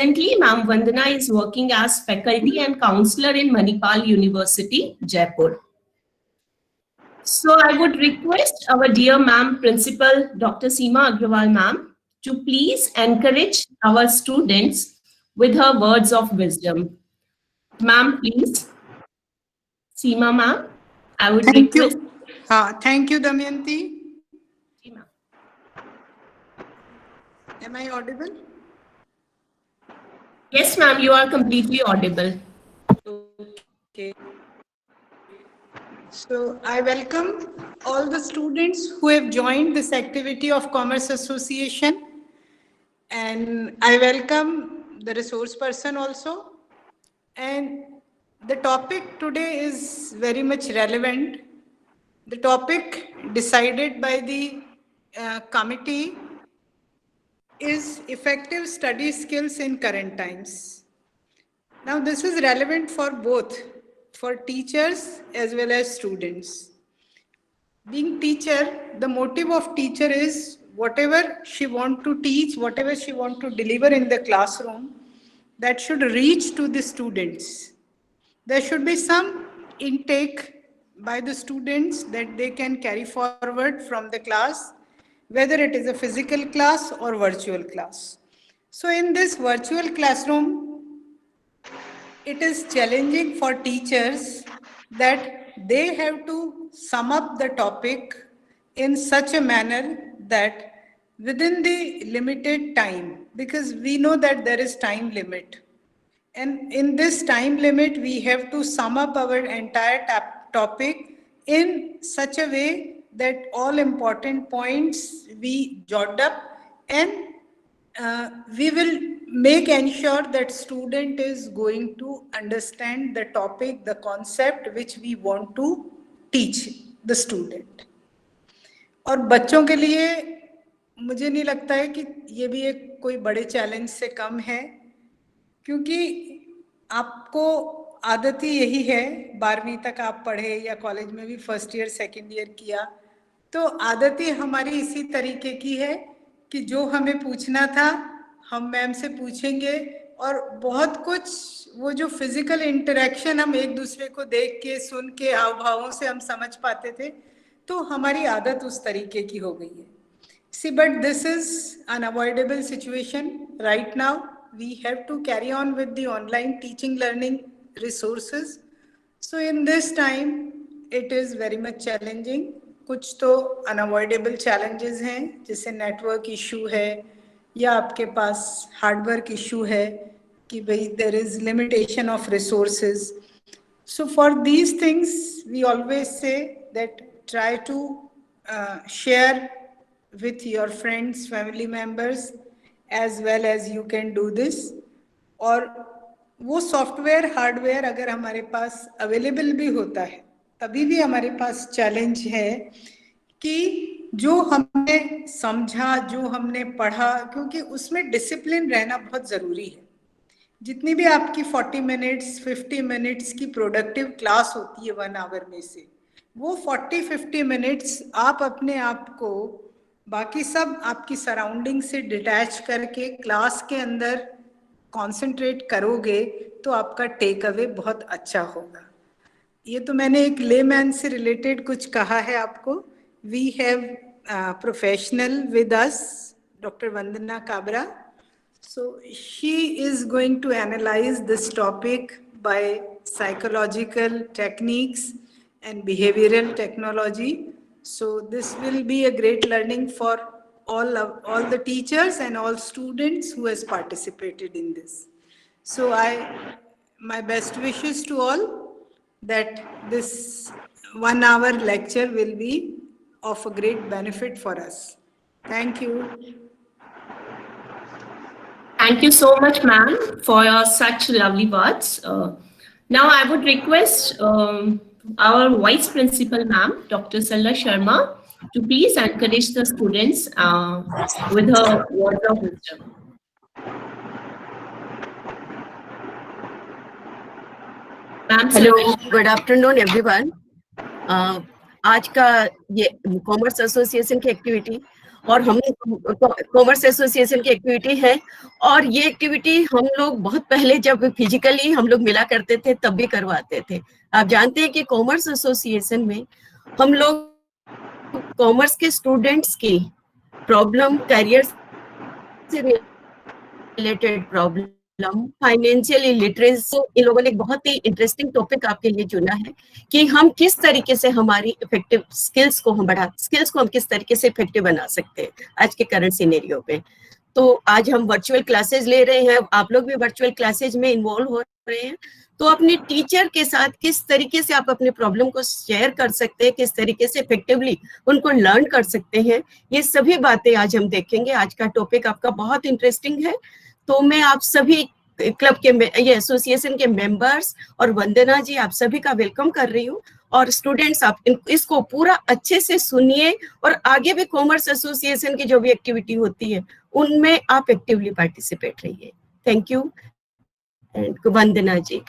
Presently, Ma'am Vandana is working as faculty and counselor in Manipal University, Jaipur. So I would request our dear Ma'am Principal Dr. Seema Agrawal Ma'am to please encourage our students with her words of wisdom. Ma'am, please. Seema Ma'am, I would Thank request. you. Thank you, Damayanti. Am I audible? Yes, ma'am, you are completely audible. Okay. So I welcome all the students who have joined this activity of Commerce Association, and I welcome the resource person also. And the topic today is very much relevant. The topic decided by the committee is effective study skills in current times. Now, this is relevant for both, for teachers as well as students. Being teacher, the motive of teacher is whatever she want to teach, whatever she want to deliver in the classroom, that should reach to the students. There should be some intake by the students that they can carry forward from the class, whether it is a physical class or virtual class. So in this virtual classroom, it is challenging for teachers that they have to sum up the topic in such a manner that within the limited time, because we know that there is time limit. And in this time limit, we have to sum up our entire topic in such a way that all important points we jot up, and we will make ensure that student is going to understand the topic, the concept which we want to teach the student. और बच्चों के लिए मुझे नहीं लगता है कि ये भी एक कोई बड़े चैलेंज से कम है, क्योंकि आपको आदत ही यही है, 12वीं तक आप पढ़े या कॉलेज में भी फर्स्ट ईयर सेकंड ईयर किया, तो आदत ही हमारी इसी तरीके की है कि जो हमें पूछना था हम मैम से पूछेंगे, और बहुत कुछ वो जो फिजिकल इंटरेक्शन हम एक दूसरे को देख के सुन के हाव भावों से हम समझ पाते थे, तो हमारी आदत उस तरीके की हो गई है. See, but this is an avoidable situation right now. We have to carry on with the online teaching learning resources. So in this time, it is very much challenging. कुछ तो unavoidable challenges हैं, जैसे network issue है, या आपके पास hardwork issue है, कि भाई there is limitation of resources. So for these things, we always say that try to share with your friends, family members, as well as you can do this. और वो software hardware अगर हमारे पास available भी होता है, तभी भी हमारे पास चैलेंज है कि जो हमने समझा, जो हमने पढ़ा, क्योंकि उसमें डिसिप्लिन रहना बहुत ज़रूरी है. जितनी भी आपकी 40 मिनट्स 50 मिनट्स की प्रोडक्टिव क्लास होती है 1 आवर में से, वो 40-50 मिनट्स आप अपने आप को बाकी सब आपकी सराउंडिंग से डिटैच करके क्लास के अंदर कॉन्सेंट्रेट करोगे तो आपका टेक अवे बहुत अच्छा होगा. ये तो मैंने एक लेमैन से रिलेटेड कुछ कहा है आपको. We have professional with us, doctor Vandana Kabra. So she is going to analyze this topic by psychological techniques and behavioral technology. So this will be a great learning for all the teachers and all students who has participated in this. So my best wishes to all that this 1 hour lecture will be of a great benefit for us. Thank you. Thank you so much, ma'am, for your such lovely words. Now I would request our Vice Principal, ma'am, Dr. Salla Sharma, to please encourage the students with her words of wisdom. Hello, good afternoon, everyone. आज का ये commerce association की activity और हम commerce association की activity है, और ये एक्टिविटी हम लोग बहुत पहले जब फिजिकली हम लोग मिला करते थे तब भी करवाते थे। आप जानते हैं कि कॉमर्स एसोसिएशन में हम लोग कॉमर्स के स्टूडेंट्स की प्रॉब्लम, करियर से रिलेटेड प्रॉब्लम, फाइनेंशियल इलिटरेसी, इन लोगों ने एक बहुत ही इंटरेस्टिंग टॉपिक आपके लिए चुना है कि हम किस तरीके से हमारी इफेक्टिव स्किल्स को हम किस तरीके से इफेक्टिव बना सकते हैं आज के करंट सिनेरियो पे। तो आज हम वर्चुअल क्लासेस ले रहे हैं, आप लोग भी वर्चुअल क्लासेस में इन्वॉल्व हो रहे हैं, तो अपने टीचर के साथ किस तरीके से आप अपने प्रॉब्लम को शेयर कर सकते हैं, किस तरीके से इफेक्टिवली उनको लर्न कर सकते हैं, ये सभी बातें आज हम देखेंगे। आज का टॉपिक आपका बहुत इंटरेस्टिंग है। तो मैं आप सभी क्लब के, ये एसोसिएशन के मेंबर्स और वंदना जी, आप सभी का वेलकम कर रही हूँ। और स्टूडेंट्स, आप इसको पूरा अच्छे से सुनिए और आगे भी कॉमर्स एसोसिएशन की जो भी एक्टिविटी होती है उनमें आप एक्टिवली पार्टिसिपेट रहिए। Thank you and Vandana ji.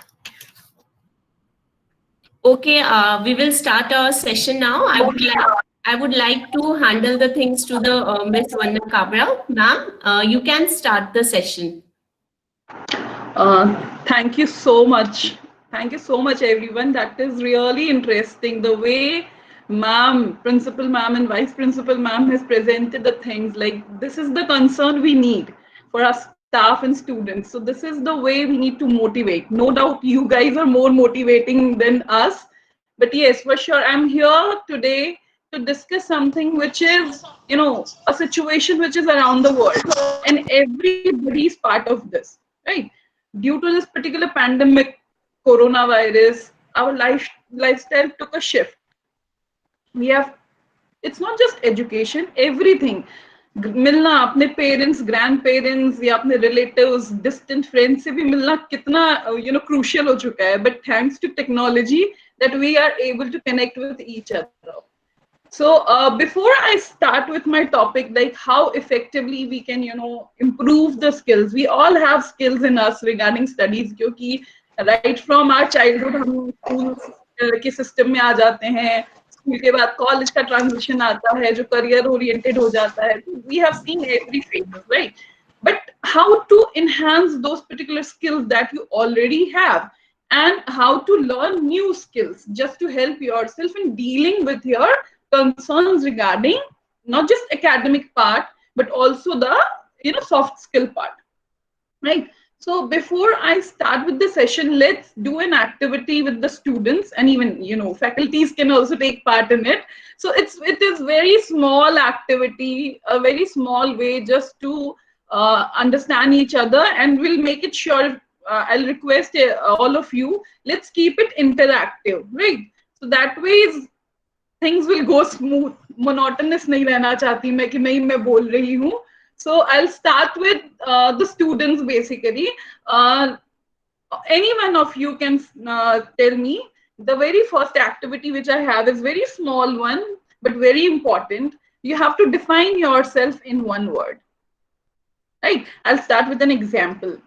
Okay, we will start our session now. I would like to handle the things to the Miss Vanna Kabra. Ma'am, you can start the session. Thank you so much. Thank you so much, everyone. That is really interesting. The way ma'am, principal ma'am and vice principal ma'am has presented the things, like this is the concern we need for our staff and students. So this is the way we need to motivate. No doubt you guys are more motivating than us. But yes, for sure, I'm here today to discuss something which is, a situation which is around the world and everybody's part of this, right? Due to this particular pandemic, coronavirus, our lifestyle took a shift. It's not just education, everything. मिलना अपने parents, grand parents या अपने relatives, distant friends से भी मिलना कितना crucial हो चुका है, but thanks to technology that we are able to connect with each other. So before I start with my topic, like how effectively we can, improve the skills. We all have skills in us regarding studies, क्योंकि right from our childhood हम school के system में आ जाते हैं, school के बाद college का transition आता है जो करियर ओरिएंटेड हो जाता है. We have seen every phase, right? But how to enhance those particular skills that you already have, and how to learn new skills just to help yourself in dealing with your concerns regarding not just academic part, but also the soft skill part, right? So before I start with the session, let's do an activity with the students, and even faculties can also take part in it. So it is very small activity, a very small way just to understand each other, and we'll make it sure. I'll request all of you, let's keep it interactive, right? So that way things will go smooth. Monotonous nahi rehna chahti main ki nahi main bol rahi hu. So I'll start with the students basically. Any one of you can tell me the very first activity which I have is very small one but very important. You have to define yourself in one word, right? I'll start with an example.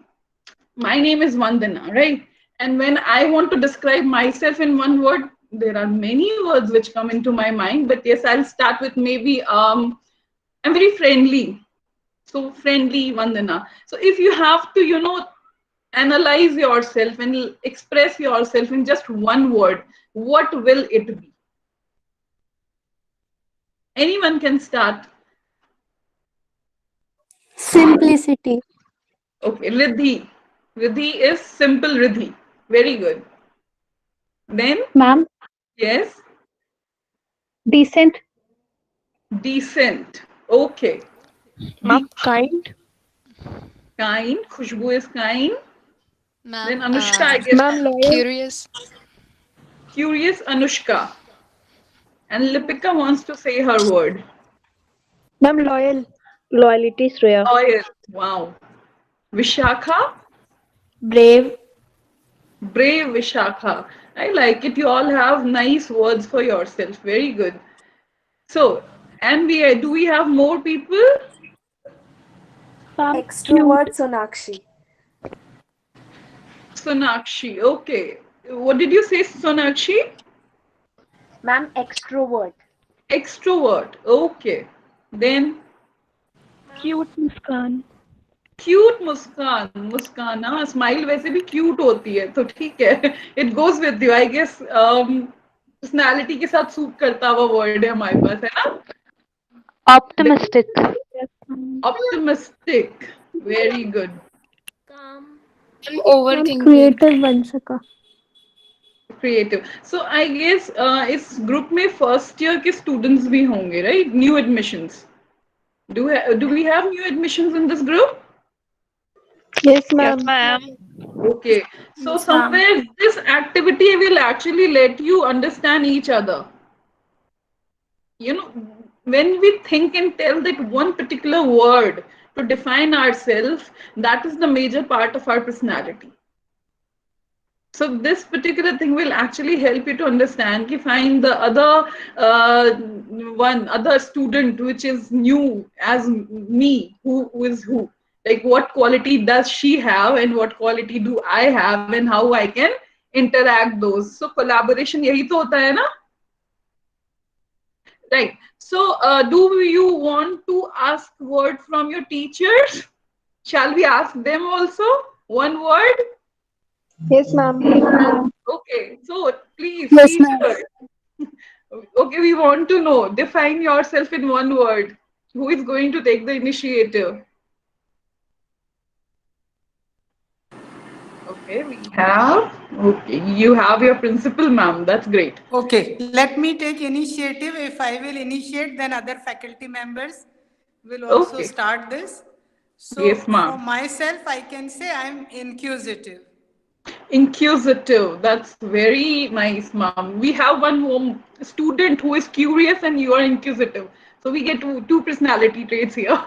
My name is Vandana, right? And when I want to describe myself in one word, there are many words which come into my mind. But yes, I'll start with maybe I'm very friendly. So friendly Vandana. So if you have to, analyze yourself and express yourself in just one word, what will it be? Anyone can start. Simplicity. Okay, Riddhi. Riddhi is simple Riddhi. Very good. Then? Ma'am, Yes? decent. Decent. Okay. Ma'am, kind. Kind. Khushbu is kind. Ma'am, Then Anushka, I guess. Ma'am, loyal. curious. Curious Anushka. And Lipika wants to say her word. Ma'am, loyal. Loyalty, Shreya. Loyal. Wow. Vishakha. Brave. Brave Vishakha. I like it. You all have nice words for yourself. Very good. So, and do we have more people? Extrovert Sonakshi. Sonakshi. Okay. What did you say, Sonakshi? Ma'am, extrovert. Extrovert. Okay. Then Cute Muskan. Cute Muskan, Muskan, हाँ smile वैसे भी cute होती है तो ठीक है, it goes with you I guess, personality के साथ सूट करता हुआ वर्ड है हमारे पास, है ना? Optimistic. Yes, ma'am. Optimistic, very good, Ma'am, creative बन सका. क्रिएटिव. सो आई गेस इस ग्रुप में फर्स्ट ईयर के स्टूडेंट्स भी होंगे, right? New admissions, do we have new admissions in this group? Yes, ma'am. Okay, so somewhere this activity will actually let you understand each other. You know, when we think and tell that one particular word to define ourselves, that is the major part of our personality. So this particular thing will actually help you to understand, ki find the other other student which is new as me, who is who, like what quality does she have and what quality do I have and how I can interact those. So collaboration yahi to hota hai na, right? So do you want to ask word from your teachers? Shall we ask them also one word? Yes, ma'am. Okay, so please, Yes, ma'am. teacher. Okay, we want to know. Define yourself in one word. Who is going to take the initiative? Okay, we have. Okay, you have your principal, ma'am. That's great. Okay, let me take initiative. If I will initiate, then other faculty members will also Okay. start this. So Yes, ma'am. for myself, I can say I'm inquisitive. Inquisitive. That's very nice, ma'am. We have one home student who is curious and you are inquisitive. So we get two personality traits here.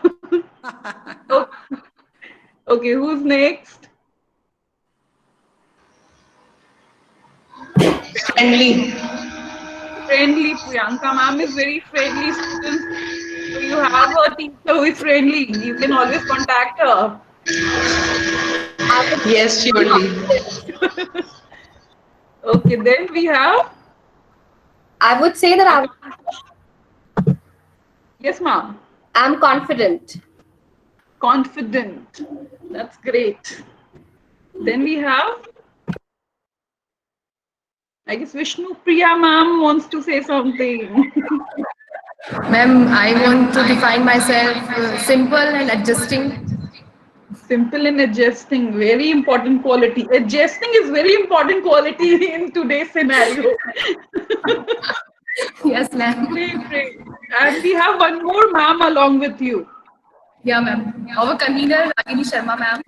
Okay. Okay, who's next? Friendly. Friendly. Priyanka ma'am is very friendly student. So you have a teacher who is friendly. You can always contact her. Yes, surely. Okay, then we have. I would say that Yes, ma'am. I'm confident. Confident. That's great. Then we have. I guess Vishnu Priya ma'am wants to say something. Ma'am, I want to define myself simple and adjusting. Simple and adjusting, very important quality. Adjusting is very important quality in today's scenario. Yes, ma'am. Great, great. And we have one more ma'am along with you. Yeah, ma'am. Our convener, Ragini Sharma, ma'am.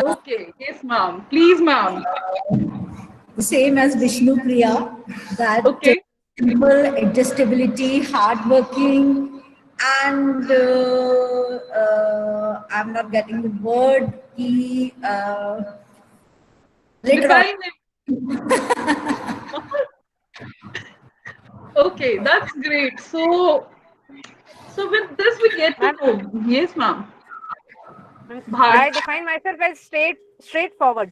Okay, yes, ma'am. Please, ma'am. Same as Vishnu Priya, that Okay. simple adjustability, hardworking, and I'm not getting the word. Later on. Define it. Okay, that's great. So with this we get to know. Yes, ma'am. I define myself as straightforward.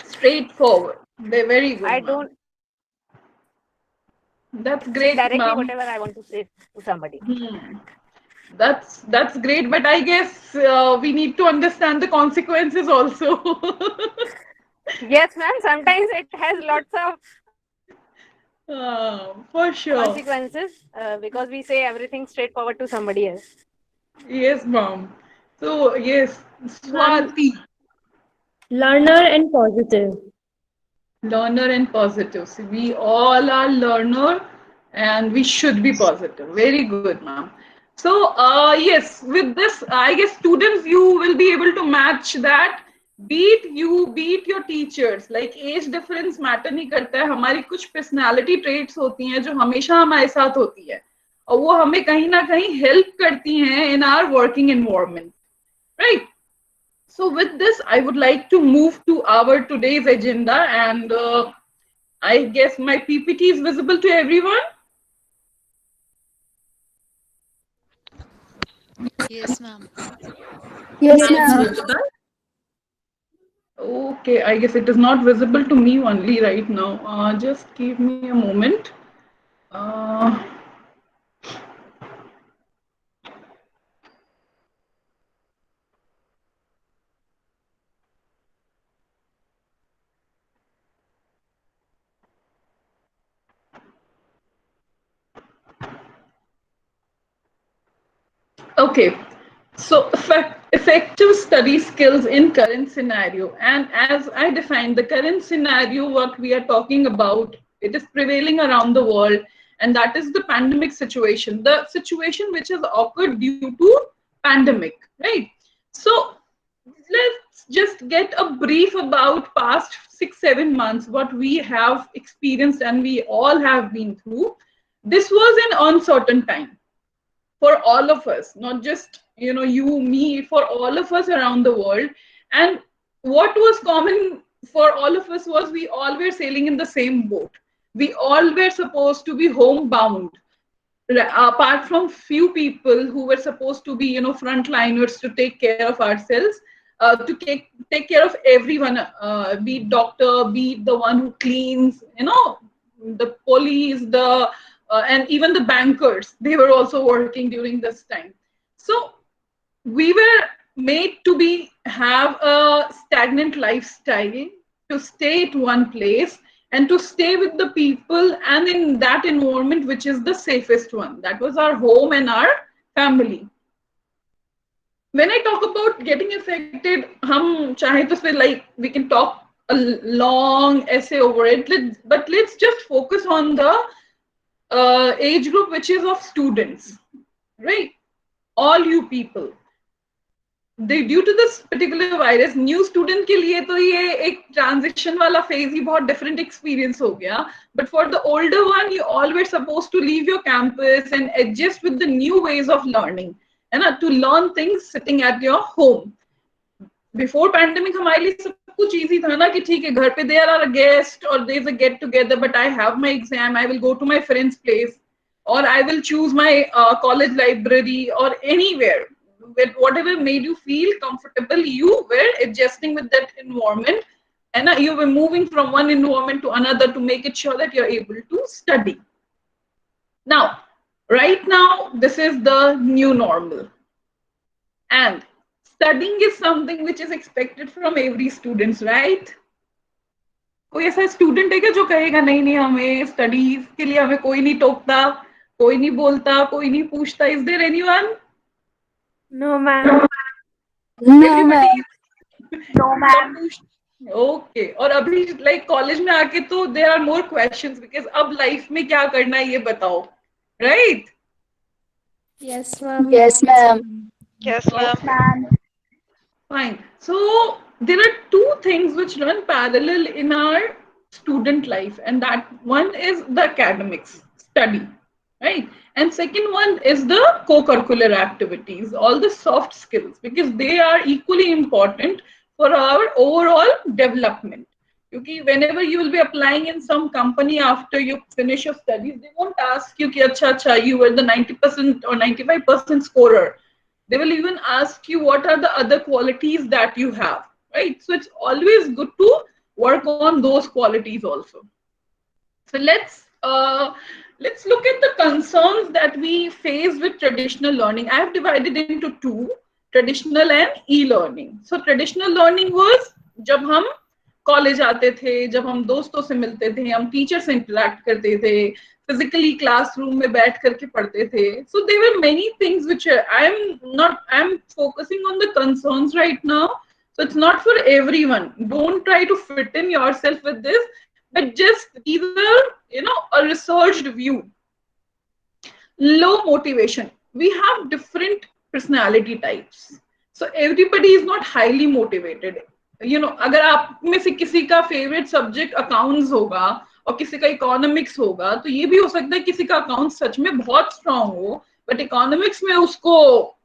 Straightforward. They're very good. I ma'am. don't That's say great, directly ma'am. whatever I want to say to somebody. That's great, but I guess we need to understand the consequences also. Yes, ma'am. Sometimes it has lots of For sure. consequences because we say everything straightforward to somebody else. Yes, ma'am. So yes, Swati. Learner and positive. Learner and positive. So we all are learner and we should be positive. Very good, ma'am. So yes, with this, I guess students, you will be able to match that. Beat your teachers. Like age difference matter नहीं करता है. हमारी कुछ personality traits होती हैं जो हमेशा हमारे साथ होती है और वो हमें कहीं ना कहीं help करती हैं in our working environment. Right? So with this, I would like to move to our today's agenda, and I guess my PPT is visible to everyone. Yes, ma'am. Yes, ma'am. Okay, I guess it is not visible to me only right now. Just give me a moment. Okay, so effective study skills in current scenario. And as I defined, the current scenario, what we are talking about, it is prevailing around the world, and that is the pandemic situation, the situation which has occurred due to pandemic, right? So let's just get a brief about past 6-7 months, what we have experienced and we all have been through. This was an uncertain time for all of us, not just you, me, for all of us around the world. And what was common for all of us was we all were sailing in the same boat. We all were supposed to be homebound, apart from few people who were supposed to be frontliners to take care of ourselves, to take care of everyone, be it doctor, be it the one who cleans, the police, the and even the bankers, they were also working during this time. So we were made to have a stagnant lifestyle, to stay at one place and to stay with the people and in that environment which is the safest one. That was our home and our family. When I talk about getting affected, we can talk a long essay over it, but let's just focus on the age group which is of students, right? All you people. Due to this particular virus, new student के लिए तो ये एक transition वाला phase ही बहुत different experience हो गया. But for the older one, you all were supposed to leave your campus and adjust with the new ways of learning, and to learn things sitting at your home. Before pandemic, हमारे लिए सब कुछ easy था ना कि ठीक है घर पे there are a guest or there is a get together, but I have my exam, I will go to my friend's place, or I will choose my college library or anywhere. With whatever made you feel comfortable, you were adjusting with that environment, and you were moving from one environment to another to make it sure that you're able to study. Now, right now, this is the new normal, and studying is something which is expected from every student, right? कोई ऐसा student है क्या जो कहेगा नहीं नहीं हमें studies के लिए हमें कोई नहीं टोकता, कोई नहीं बोलता, कोई नहीं पूछता? Is there anyone? No, ma'am. No, ma'am. No, ma'am. Okay. और अभी like कॉलेज में आके तो there are more questions because अब लाइफ में क्या करना है ये बताओ, right? Yes, ma'am. Yes, ma'am. Yes, Ma'am. Fine. So there are two things which run parallel in our student life, and that one is the academics, study, right? And second one is the co-curricular activities, all the soft skills, because they are equally important for our overall development. Because whenever you will be applying in some company after you finish your studies, they won't ask you, ki, acha, you were the 90% or 95% scorer. They will even ask you what are the other qualities that you have, right? So it's always good to work on those qualities also. So let's look at the concerns that we face with traditional learning. I have divided it into two, traditional and e-learning. So traditional learning was जब हम college आते थे, जब हम दोस्तों से मिलते थे, हम टीचर से इंटरेक्ट करते थे, physically classroom में बैठ करके पढ़ते थे. So there were many things which I'm focusing on the concerns right now. So it's not for everyone. Don't try to fit in yourself with this, but just either, a researched view. Low motivation. We have different personality types. So everybody is not highly motivated. अगर आप में से किसी का favorite subject accounts होगा और किसी का economics होगा, तो ये भी हो सकता है किसी का accounts सच में बहुत strong हो, but economics में उसको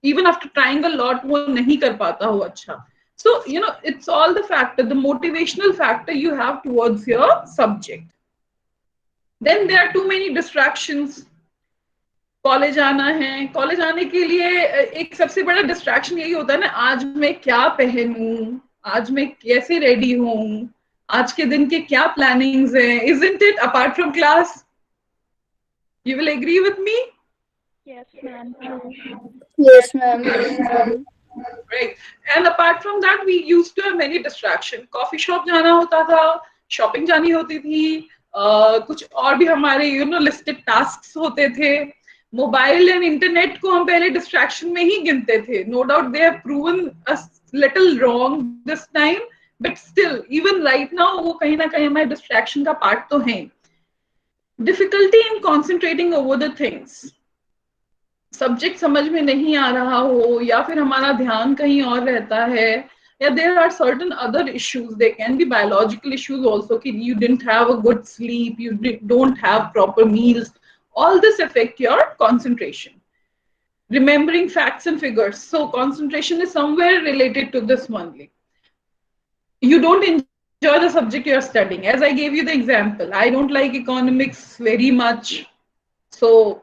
even after trying a lot वो नहीं कर पाता हो अच्छा. So, it's all the factor, the motivational factor you have towards your subject. Then there are too many distractions. College आना है, कॉलेज आने के लिए एक सबसे बड़ा डिस्ट्रैक्शन यही होता है ना, आज मैं क्या पहनूं, आज मैं कैसे रेडी हूं, आज के दिन के क्या प्लानिंग्स हैं, isn't it, apart from class? You will agree with me? Yes, ma'am. Yes, ma'am. Right. And apart from that, we used to have many distractions. Coffee shop जाना होता था, shopping जानी होती थी, कुछ और भी हमारे listed tasks होते थे. मोबाइल एंड इंटरनेट को हम पहले डिस्ट्रैक्शन में ही गिनते थे. No doubt they have proven us little wrong this time, but still even right now वो कहीं ना कहीं हमारे डिस्ट्रैक्शन का पार्ट तो है. Difficulty in concentrating over the things, subject समझ में नहीं आ रहा हो या फिर हमारा ध्यान कहीं और रहता है, या there are certain other issues. There can be biological issues also, कि you didn't have a good sleep, you don't have proper meals. All this affect your concentration. Remembering facts and figures. So concentration is somewhere related to this only. You don't enjoy the subject you are studying. As I gave you the example, I don't like economics very much. So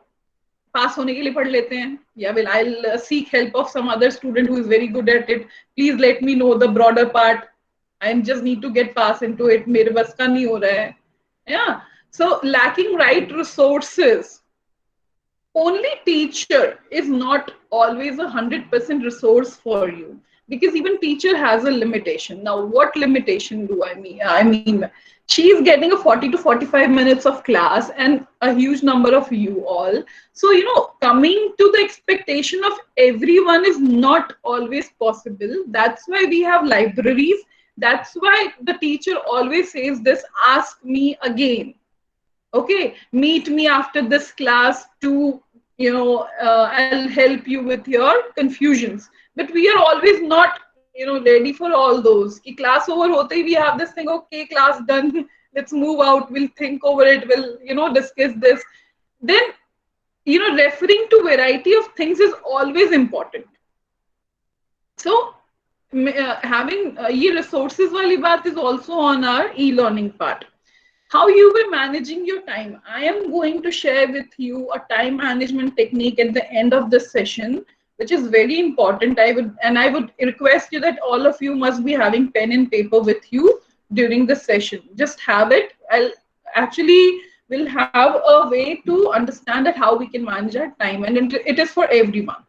पास होने के लिए पढ़ लेते हैं, या will I'll seek help of some other student who is very good at it. Please let me know the broader part. I just need to get pass into it. मेरे बस का नहीं हो रहा है. Yeah. So lacking right resources. Only teacher is not always 100% resource for you, because even teacher has a limitation. Now, what limitation do I mean? I mean, she is getting a 40 to 45 minutes of class and a huge number of you all. So, you know, coming to the expectation of everyone is not always possible. That's why we have libraries. That's why the teacher always says this, ask me again. Okay, meet me after this class to, you know, I'll help you with your confusions. But we are always not, you know, ready for all those. Ki class over hote hi we have this thing, okay, class done, let's move out, we'll think over it, we'll, you know, discuss this. Then, you know, referring to variety of things is always important. So, having e-resources wali baat is also on our e-learning part. How you were managing your time. I am going to share with you a time management technique at the end of this session, which is very important. I would request you that all of you must be having pen and paper with you during the session. Just have it. I'll actually will have a way to understand that how we can manage our time, and it is for everyone.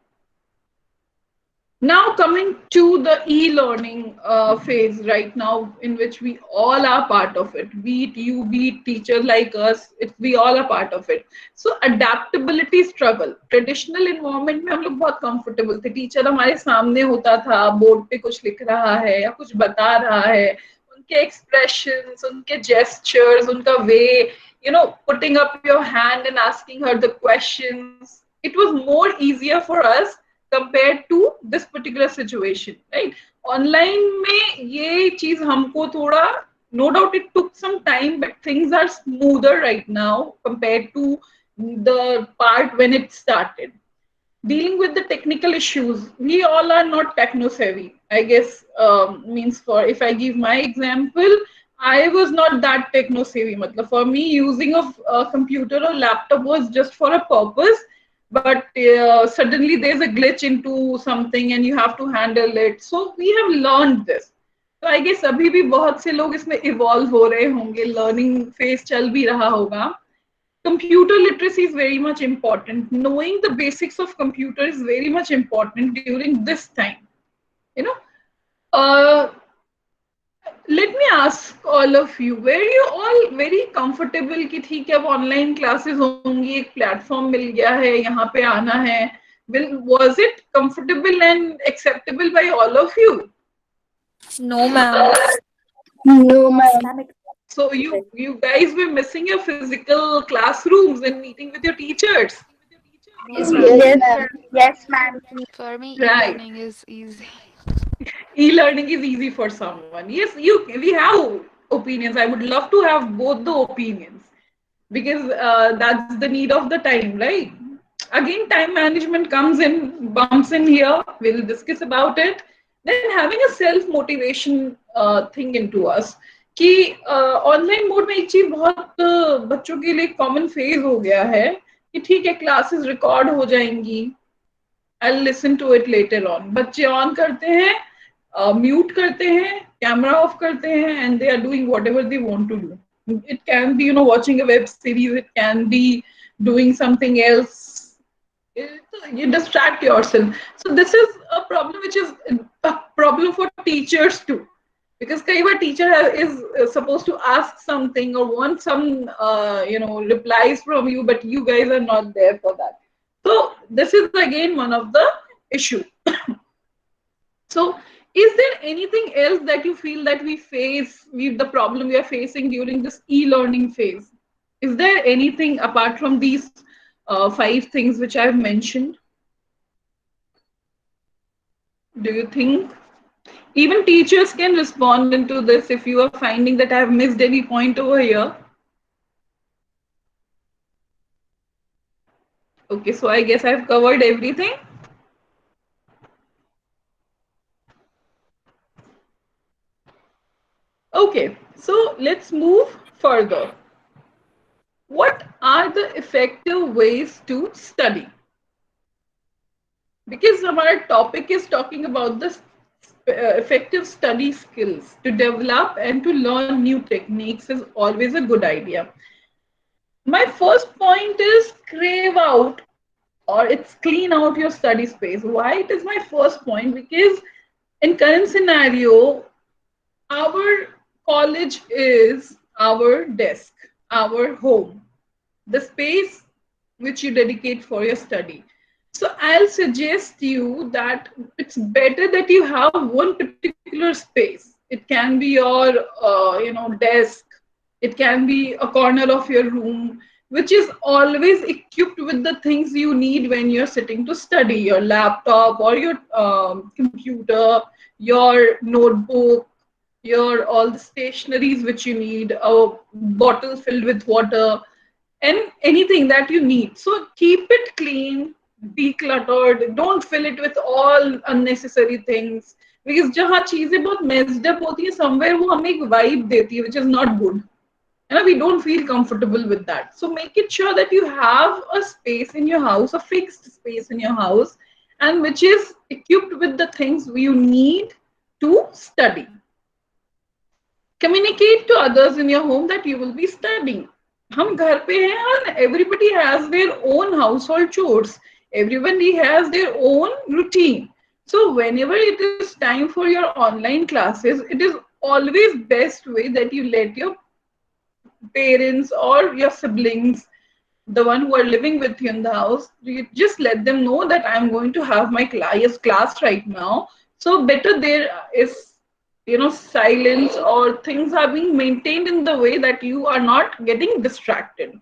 Now coming to the e-learning phase right now, in which we all are part of it, be it you, be it teachers like us, we all are part of it. So adaptability struggle. Traditional environment में हम लोग बहुत comfortable थे. Teacher हमारे सामने होता था, board पे कुछ लिख रहा है या कुछ बता रहा है, उनके expressions, उनके gestures, उनका way, you know, putting up your hand and asking her the questions. It was more easier for us compared to this particular situation, right? Online में ये चीज हमको थोड़ा, no doubt it took some time, but things are smoother right now compared to the part when it started. Dealing with the technical issues, we all are not techno savvy. I guess means, for if I give my example, I was not that techno savvy. Matlab for me, using a computer or laptop was just for a purpose. But suddenly there's a glitch into something and you have to handle it. So we have learned this. So I guess अभी भी बहुत से लोग इसमें evolve हो रहे होंगे, learning phase चल भी रहा होगा. Computer literacy is very much important. Knowing the basics of computer is very much important during this time. You know, let me ask all of you, were you all very comfortable कि ठीक है अब online classes होंगी, एक platform मिल गया है, यहाँ पे आना है? Was it comfortable and acceptable by all of you? No, ma'am. No, ma'am. So you guys were missing your physical classrooms and meeting with your teachers. Yes, ma'am. Yes, ma'am. For me, Right. e-learning is easy. E-learning is easy for someone. Yes, we have opinions. I would love to have both the opinions, because that's the need of the time, right? Again, time management comes in, bumps in here. We'll discuss about it. Then having a self-motivation thing into us. कि online mode में एक चीज बहुत बच्चों के लिए common phase हो गया है कि ठीक है क्लासेस रिकॉर्ड हो जाएंगी, I'll listen to it later on. बच्चे ऑन करते हैं, म्यूट करते हैं, कैमरा ऑफ करते हैं, and they are doing whatever they want to do. It can be, you know, watching a web series, it can be doing something else. You distract yourself. So this is a problem which is a problem for teachers too. Because kai baar teacher is supposed to ask something or want some, you know, replies from you, but you guys are not there for that. this is again one of the issue. So is there anything else that you feel that we face, the problem we are facing during this e-learning phase? Is there anything apart from these 5 things which I've mentioned? Do you think? Even teachers can respond into this if you are finding that I've missed any point over here. Okay, so I guess I've covered everything. Okay, so let's move further. What are the effective ways to study? Because our topic is talking about the effective study skills. To develop and to learn new techniques is always a good idea. My first point is crave out, or it's clean out your study space. Why it is my first point? Because in current scenario, our college is our desk, our home, the space which you dedicate for your study. So I'll suggest you that it's better that you have one particular space. It can be your desk, it can be a corner of your room, which is always equipped with the things you need when you're sitting to study, your laptop or your computer, your notebook, your all the stationaries which you need, a bottle filled with water, and anything that you need. So keep it clean, decluttered, don't fill it with all unnecessary things, because जहाँ चीजें बहुत messed up होती हैं, somewhere वो हमें एक vibe देती है which is not good. And we don't feel comfortable with that. So make it sure that you have a space in your house, a fixed space in your house, and which is equipped with the things you need to study. Communicate to others in your home that you will be studying. हम घर पे हैं and everybody has their own household chores. Everybody has their own routine. So whenever it is time for your online classes, it is always best way that you let your parents or your siblings, the one who are living with you in the house, you just let them know that I'm going to have my class right now. So better there is silence, or things are being maintained in the way that you are not getting distracted.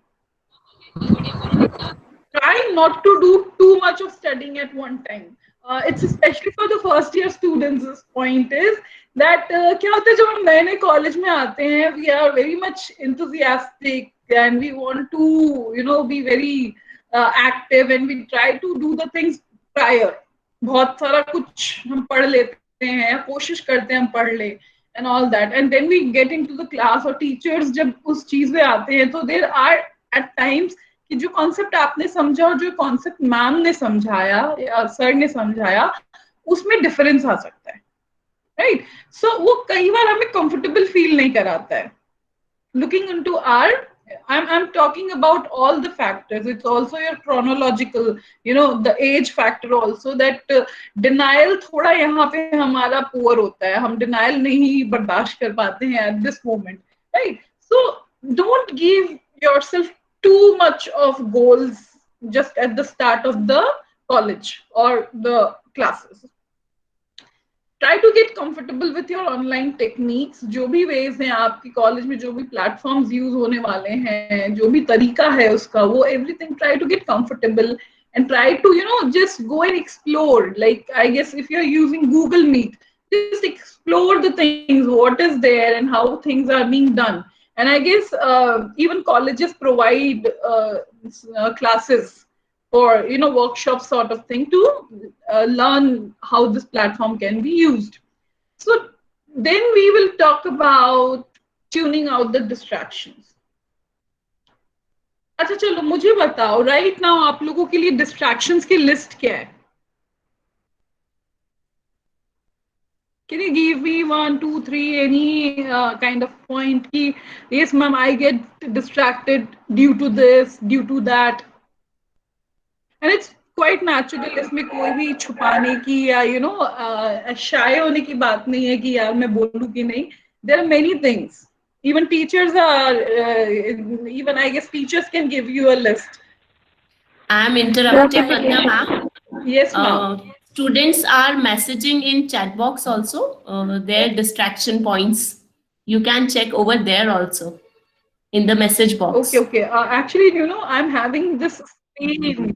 Try not to do too much of studying at one time. It's especially for the first year students. This point is that क्या होता है जब हम नए नए college में आते हैं, we are very much enthusiastic and we want to be very active, and we try to do the things prior. बहुत सारा कुछ हम पढ़ लेते हैं, कोशिश करते हैं हम पढ़ ले and all that, and then we get into the class, और teachers जब उस चीज में आते हैं तो there are at times कि जो कॉन्सेप्ट आपने समझा और जो कॉन्सेप्ट मैम ने समझाया या सर ने समझाया, उसमें डिफरेंस आ सकता है, राइट? सो वो कई बार हमें कंफर्टेबल फील नहीं कराता है. Looking into our, I'm talking about all the factors. It's also your chronological, the age factor also, that denial थोड़ा यहाँ पे हमारा poor होता है. हम denial नहीं बर्दाश्त कर पाते हैं at this moment, right? So don't give yourself too much of goals just at the start of the college or the classes. Try to get comfortable with your online techniques. जो भी ways हैं आपकी college में, जो भी platforms use होने वाले हैं, जो भी तरीका है उसका, वो everything try to get comfortable and try to just go and explore. Like I guess if you're using Google Meet, just explore the things, what is there and how things are being done. And I guess even colleges provide classes or workshop sort of thing to learn how this platform can be used. So then we will talk about tuning out the distractions. अच्छा चलो मुझे बताओ right now आप लोगों के लिए distractions की list क्या है? Can you give me 1, 2, 3 any kind of point ki, yes ma'am, I get distracted due to this, due to that? And it's quite natural. इसमें कोई भी छुपाने की या shy होने की बात नहीं है कि यार मैं बोलूं कि नहीं. There are many things. Even teachers are, even I guess teachers can give you a list. I am interrupting Anya ma'am. Yes, ma'am. Students are messaging in chat box also, their distraction points. You can check over there also in the message box. Okay. Actually, I'm having this screen.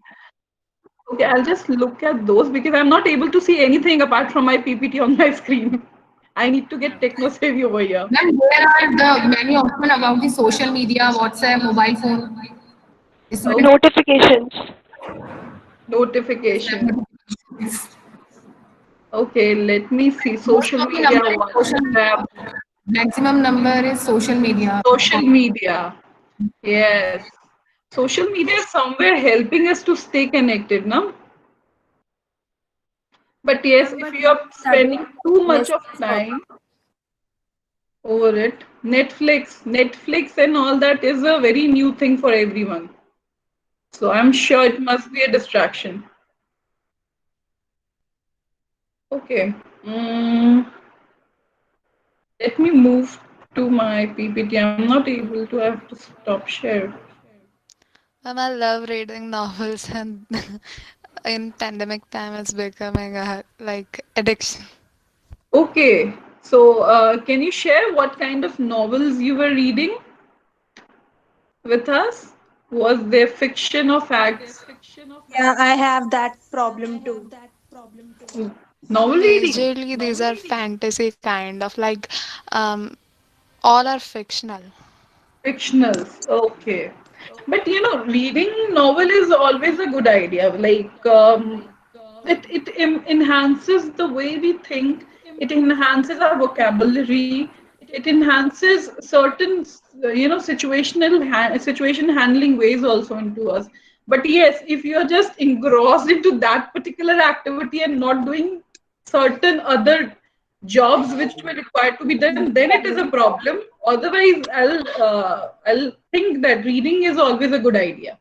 Okay, I'll just look at those because I'm not able to see anything apart from my PPT on my screen. I need to get techno savvy over here. Ma'am, there are the many options about the social media, WhatsApp, mobile phone. इसमें Notifications. Notification. Okay, let me see. Social Most of the media, number is WhatsApp, maximum number is social media. social media. Yes. Social media is somewhere helping us to stay connected, no? But yes, if you are spending too much of time over it, Netflix and all that is a very new thing for everyone. So I'm sure it must be a distraction. Okay. Let me move to my PPT. I'm not able to, I have to stop share. Ma'am, I love reading novels, and in pandemic time, it's becoming a like addiction. Okay. So can you share what kind of novels you were reading with us? Was there fiction or facts? Yeah, I have that problem too. Novel reading? Majorly, these are fantasy kind of like, um, all are fictional. Fictionals. Okay. But reading novel is always a good idea. Like it enhances the way we think. It enhances our vocabulary. It enhances certain situation handling ways also into us. But yes, if you're just engrossed into that particular activity and not doing certain other jobs which were required to be done, then it is a problem. Otherwise, I'll think that reading is always a good idea.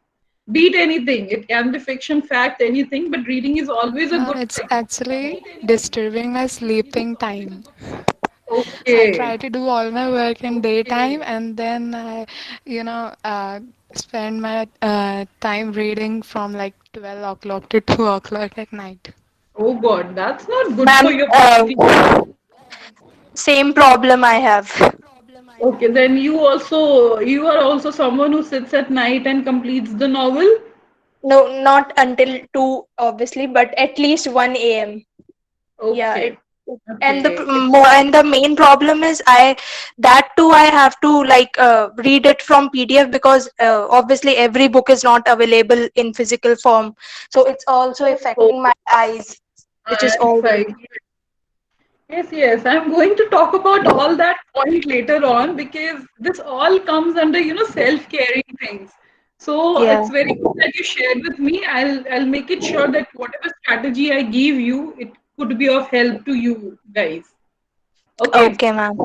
Beat anything. It can be fiction, fact, anything, but reading is always a good It's thing. actually disturbing my sleeping time. I Okay. try to do all my work in daytime, and then I, spend my time reading from like 12 o'clock to 2 o'clock at night. Oh God, that's not good for Ma'am, your body. same problem I have. Okay, then you are also someone who sits at night and completes the novel. No, not until 2, obviously, but at least 1 a.m. Yeah, Okay. and the Okay. more and the main problem is that too I have to like read it from PDF because obviously every book is not available in physical form, so it's also Oh, affecting my eyes, which is all. eyesight. Yes. I'm going to talk about all that point later on because this all comes under, self-caring things. So Yeah. it's very good that you shared with me. I'll make it sure that whatever strategy I give you, it could be of help to you guys. Okay. Okay, ma'am.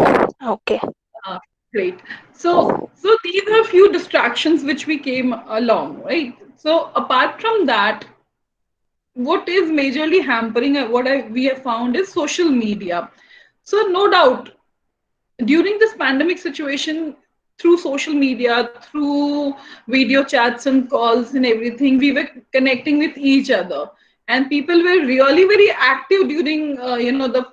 Okay. Uh, Great. So these are few distractions which we came along, right? So apart from that, what is majorly hampering we have found is social media. So no doubt during this pandemic situation, through social media, through video chats and calls and everything, we were connecting with each other, and people were really very active during the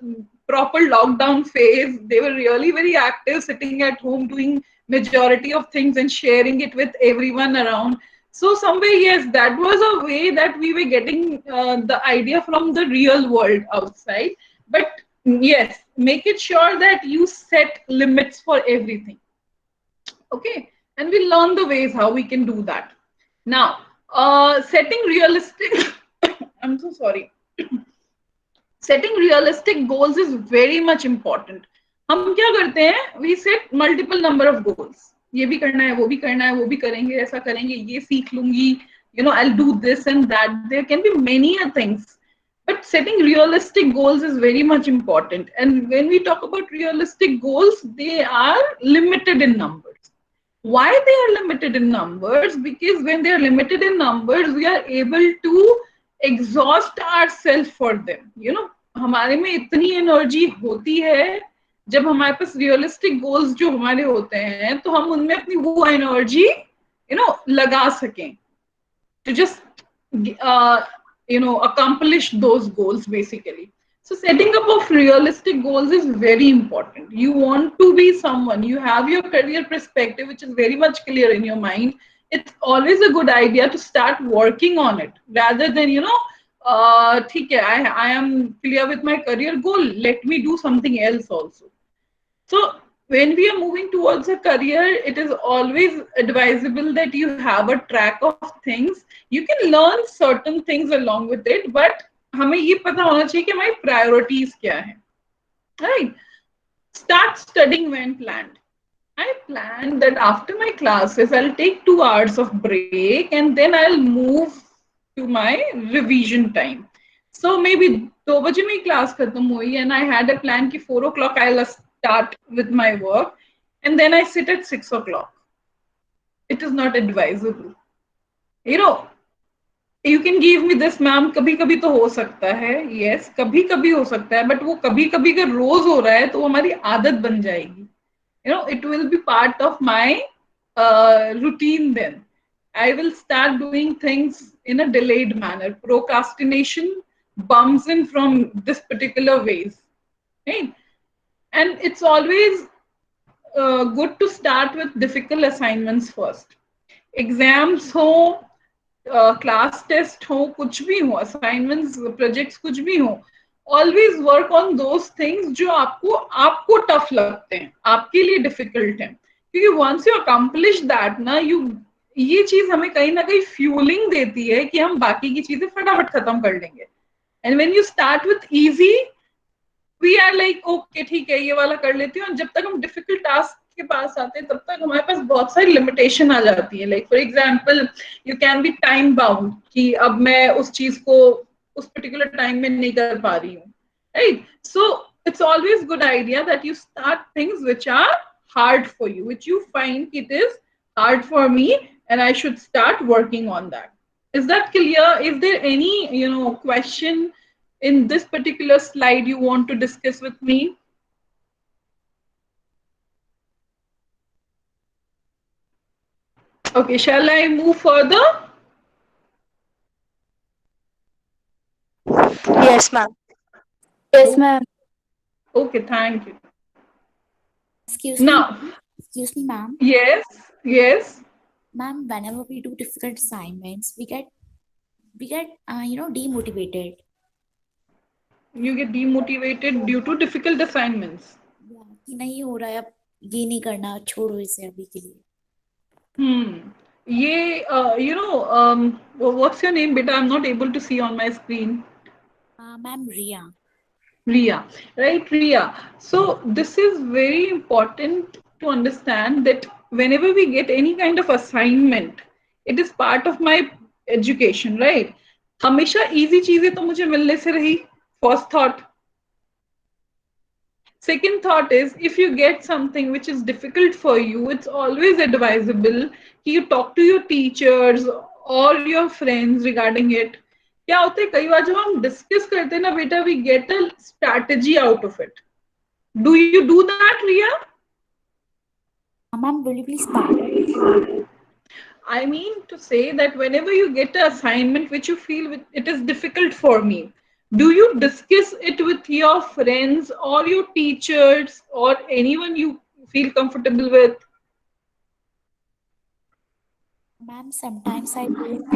proper lockdown phase. They were really very active, sitting at home doing majority of things and sharing it with everyone around. So somewhere, yes, that was a way that we were getting the idea from the real world outside. But yes, make it sure that you set limits for everything. Okay, and we learn the ways how we can do that. Now, setting realistic. I'm so sorry. Setting realistic goals is very much important. हम क्या करते हैं? We set multiple number of goals. ये भी करना है, वो भी करना है, वो भी करेंगे, ऐसा करेंगे, ये सीख लूंगी. I'll do this and that. There can be many things. But setting realistic goals is very much important. And when we talk about realistic goals, they are limited in numbers. Why they are limited in numbers? Because when they are limited in numbers, we are able to exhaust ourselves for them. हमारे में इतनी energy होती है जब हमारे पास realistic goals जो हमारे होते हैं तो हम उनमें अपनी वो एनर्जी लगा सकें to just accomplish those goals basically. So setting up of realistic goals is very important. You want to be someone, you have your career perspective, which is very much clear in your mind. It's always a good idea to start working on it rather than, ठीक है, I am clear with my career goal, let me do something else also. So when we are moving towards a career, it is always advisable that you have a track of things. You can learn certain things along with it, but हमें ये पता होना चाहिए कि हमारी priorities क्या हैं, right? Start studying when planned. I planned that after my classes, I'll take 2 hours of break and then I'll move to my revision time. So maybe 2 बजे मेरी class खत्म हुई and I had a plan कि 4 o'clock I'll start with my work and then I sit at 6 o'clock. It is not advisable. You can give me this, ma'am, कभी कभी तो हो सकता है, yes, कभी कभी हो सकता है, but वो कभी कभी अगर रोज हो रहा है तो वो हमारी आदत बन जाएगी. It will be part of my routine then. I will start doing things in a delayed manner. Procrastination bumps in from this particular ways, right? And it's always good to start with difficult assignments first. Exams ho, class test ho, kuch bhi ho, assignments, projects kuch bhi ho, always work on those things जो आपको tough लगते हैं, आपके लिए difficult हैं. क्योंकि once you accomplish that ना, ये चीज हमें कहीं ना कहीं fueling देती है कि हम बाकी की चीजें फटाफट खत्म कर लेंगे. And when you start with easy, we are like, okay, ठीक है, ये वाला कर लेती हूँ. और जब तक हम difficult task के पास आते हैं, तब तक हमारे पास बहुत सारी limitation आ जाती है. Like for example, you can be time bound कि अब मैं उस चीज को उस particular time में नहीं कर पा रही हूँ, right? So it's always good idea that you start things which are hard for you, which you find it is hard for me and I should start working on that. Is that clear? Is there any, question in this particular slide you want to discuss with me? Okay, shall I move further? Yes, ma'am. Yes, ma'am. Okay, thank you. Excuse me. Now, Excuse me, ma'am. yes. Ma'am, whenever we do difficult assignments, we get demotivated. You get demotivated due to difficult assignments. Yeah, कि नहीं हो रहा है, अब ये नहीं करना, छोड़ो इसे अभी के लिए. What's your name, beta? I'm not able to see on my screen. Ma'am, Ria. Ria, right, Ria. So this is very important to understand that whenever we get any kind of assignment, it is part of my education, right? हमेशा easy चीजें तो मुझे मिलने से रही. First thought. Second thought is, if you get something which is difficult for you, it's always advisable कि you talk to your teachers or your friends regarding it. क्या होता है, कई बार जब हम डिस्कस करते हैं ना बेटा, we get a strategy out of it. Do you do that, Ria? Ma'am, will you please start? I mean to say that whenever you get an assignment which you feel it is difficult for me, do you discuss it with your friends or your teachers or anyone you feel comfortable with? Ma'am, sometimes I do.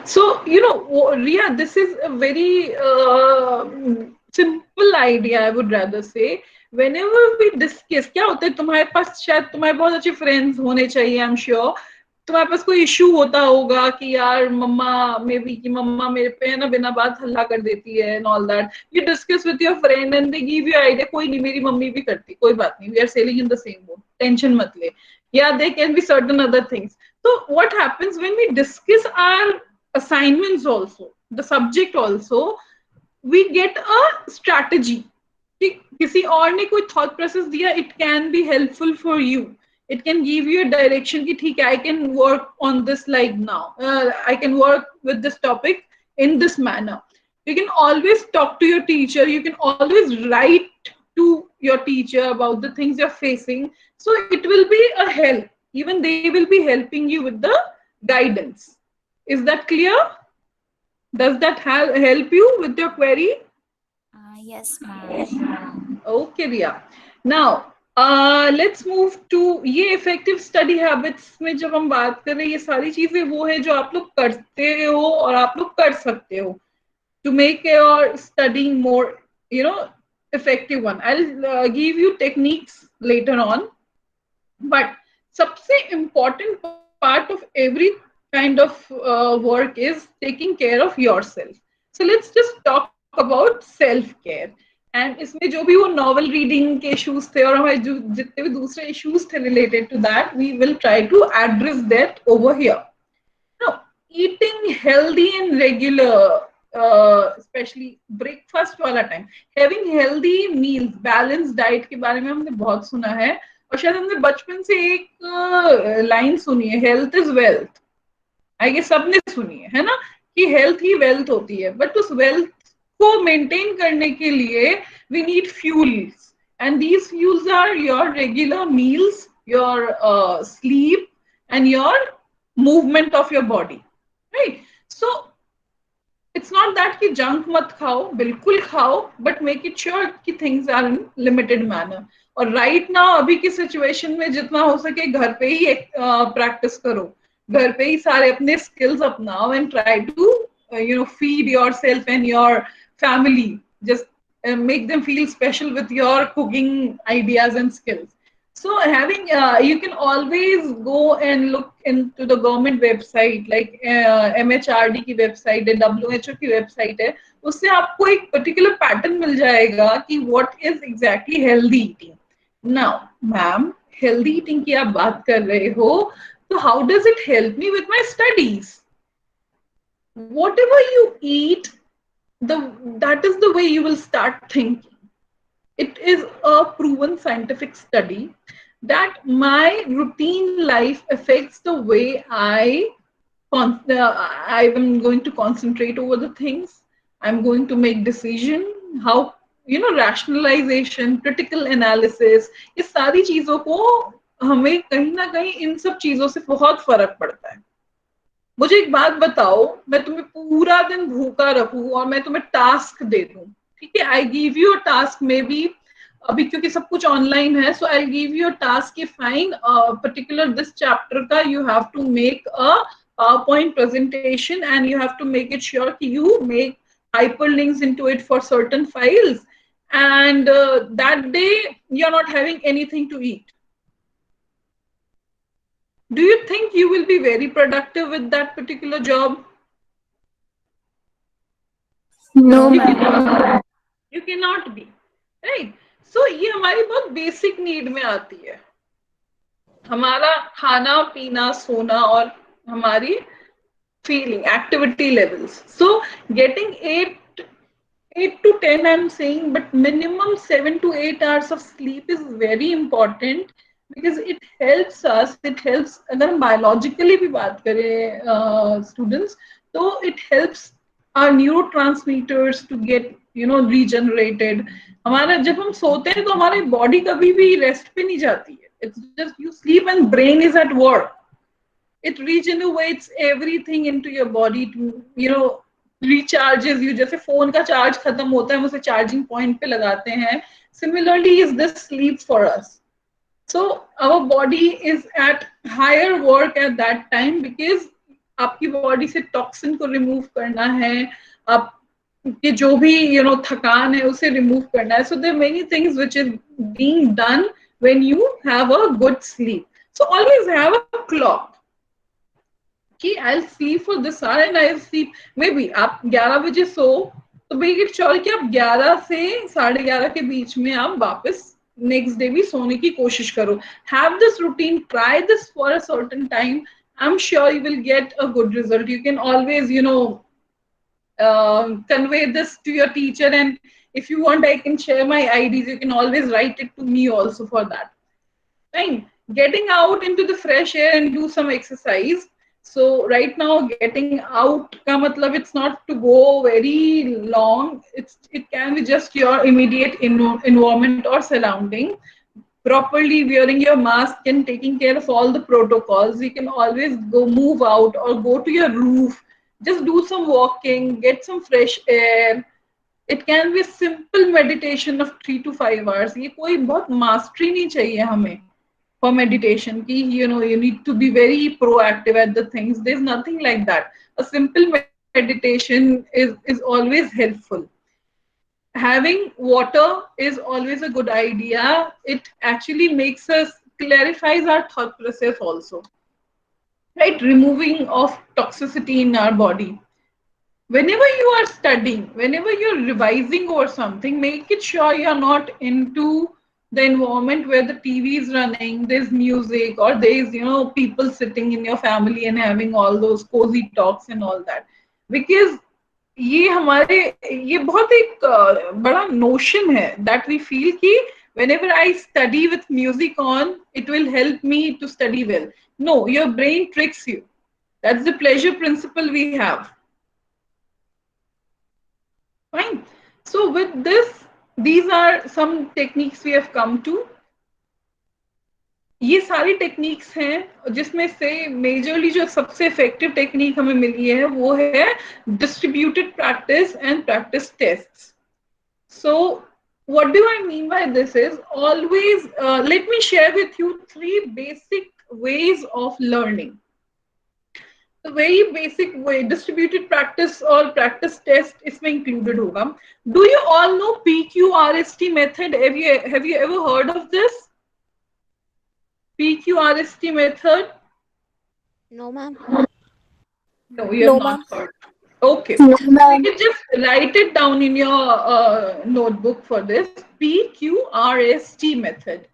So, Ria, this is a very simple idea, I would rather say. Whenever we discuss, क्या होता है, तुम्हारे पास शायद तुम्हारे बहुत अच्छे friends होने चाहिए, I'm sure. तुम्हारे पास कोई issue होता होगा कि यार मम्मा मेरे पे है ना बिना बात हल्ला कर देती है and all that. You discuss with your friend and they give you idea, कोई नहीं, मेरी मम्मी भी करती, कोई बात नहीं, we are sailing in the same boat, tension मत ले. Yeah, there can be certain other things. So what happens when we discuss our assignments also, the subject also, we get a strategy. किसी और ने कोई thought process दिया, it can be helpful for you. It can give you a direction कि ठीक है, I can work on this like now. I can work with this topic in this manner. You can always talk to your teacher. You can always write to your teacher about the things you're facing. So it will be a help. Even they will be helping you with the guidance. Is that clear? Does that help you with your query? Yes, ma'am. Okay, Riya. Now, let's move to ये effective study habits में जब हम बात कर रहे हैं, ये सारी चीजें वो है जो आप लोग करते हो और आप लोग कर सकते हो to make your studying more, effective one. I'll give you techniques later on, but सबसे important part of every kind of work is taking care of yourself. So let's just talk about self-care. And इसमें जो भी वो novel reading के issues थे और हमारे जो जितने भी दूसरे issues थे related to that, we will try to address that over here. Now, eating healthy and regular, especially breakfast वाला time, having healthy meals, balanced diet के बारे में हमने बहुत सुना है और शायद हमने बचपन से एक लाइन सुनी है, health is wealth. I guess सबने सुनी है ना, कि हेल्थ ही वेल्थ होती है, बट उस वेल्थ को मेंटेन करने के लिए we need fuels, and these fuels are your regular meals, your sleep and your movement of your body, right? So it's not that कि junk मत खाओ, बिल्कुल खाओ, but make it sure कि things are in limited manner. और right now अभी की situation में जितना हो सके घर पे ही practice करो, घर पे ही सारे अपने skills अपनाओ and try to feed yourself and your family, just make them feel special with your cooking ideas and skills. So having, you can always go and look into the government website, like MHRD की website है, WHO की website है, उससे आपको एक particular pattern मिल जाएगा कि what is exactly healthy eating. Now, ma'am, healthy eating की आप बात कर रहे हो, so how does it help me with my studies? Whatever you eat, that is the way you will start thinking. It is a proven scientific study that my routine life affects the way I am going to concentrate over the things. I'm going to make decision. How, rationalization, critical analysis, ये सारी चीजों को हमें कहीं ना कहीं इन सब चीजों से बहुत फर्क पड़ता है. मुझे एक बात बताओ, मैं तुम्हें पूरा दिन भूखा रखूं और मैं तुम्हें टास्क दे दूं, ठीक है, I give you a task, maybe अभी क्योंकि सब कुछ ऑनलाइन है, so I give you a task कि फाइन पर्टिकुलर दिस चैप्टर का you have to make a PowerPoint presentation and you have to make it sure कि you make hyperlinks into it for certain files, and that day you're not having anything to eat. Do you think you will be very productive with that particular job? No, ma'am. You cannot be, right? So ये हमारी बहुत basic need में आती है, हमारा खाना पीना सोना और हमारी feeling activity levels. So getting 8 to 10 I'm saying, but minimum 7 to 8 hours of sleep is very important because it helps us, it helps, अगर हम biologically भी बात करें students, तो it helps our neurotransmitters to get regenerated. हमारा जब हम सोते हैं तो हमारी body कभी भी rest पे नहीं जाती है. It's just you sleep and brain is at work. It regenerates everything into your body to recharges you. जैसे phone का charge खत्म होता है हम उसे charging point पे लगाते हैं. Similarly is this sleep for us. So our body is at higher work at that time because आपकी body से toxin को remove करना है, आपके जो भी थकान है उसे remove करना है. So there are many things which is being done when you have a good sleep. So always have a clock. कि I'll sleep for this hour and I'll sleep. Maybe आप 11 बजे सो तो make it sure कि आप 11 से 11:30 के बीच में आप वापस next day भी सोने की कोशिश करो. Have this routine, try this for a certain time. I'm sure you will get a good result. You can always, convey this to your teacher, and if you want, I can share my IDs. You can always write it to me also for that. Fine. Getting out into the fresh air and do some exercise. So right now, getting out का मतलब it's not to go very long. It can be just your immediate environment or surrounding. properly wearing your mask and taking care of all the protocols, you can always go move out or go to your roof, just do some walking, get some fresh air. It can be a simple meditation of 3 to 5 hours. ये कोई बहुत mastery नहीं चाहिए हमें for meditation ki, you know, you need to be very proactive at the things. There's nothing like that. A simple meditation is always helpful. Having water is always a good idea. It actually makes us, clarifies our thought process also, right? Removing of toxicity in our body. Whenever you are studying, whenever you're revising or something, make it sure you're not into the environment where the TV is running, there's music, or there's, you know, people sitting in your family and having all those cozy talks and all that. Because ये हमारे, ये बहुत एक बड़ा notion है that we feel कि whenever I study with music on, it will help me to study well. No, your brain tricks you. That's the pleasure principle we have. Fine. So with this, these are some techniques we have come to. ये सारी techniques हैं जिसमें से majorly जो सबसे effective technique हमें मिली है वो है distributed practice and practice tests. So what do I mean by this is always let me share with you 3 basic ways of learning. The very basic way, distributed practice or practice test इसमें included होगा. Do you all know PQRST method? Have you ever heard of this? PQRST method? No, ma'am. No, you have not heard. Okay. No, You ma'am. can just write it down in your notebook for this. PQRST method.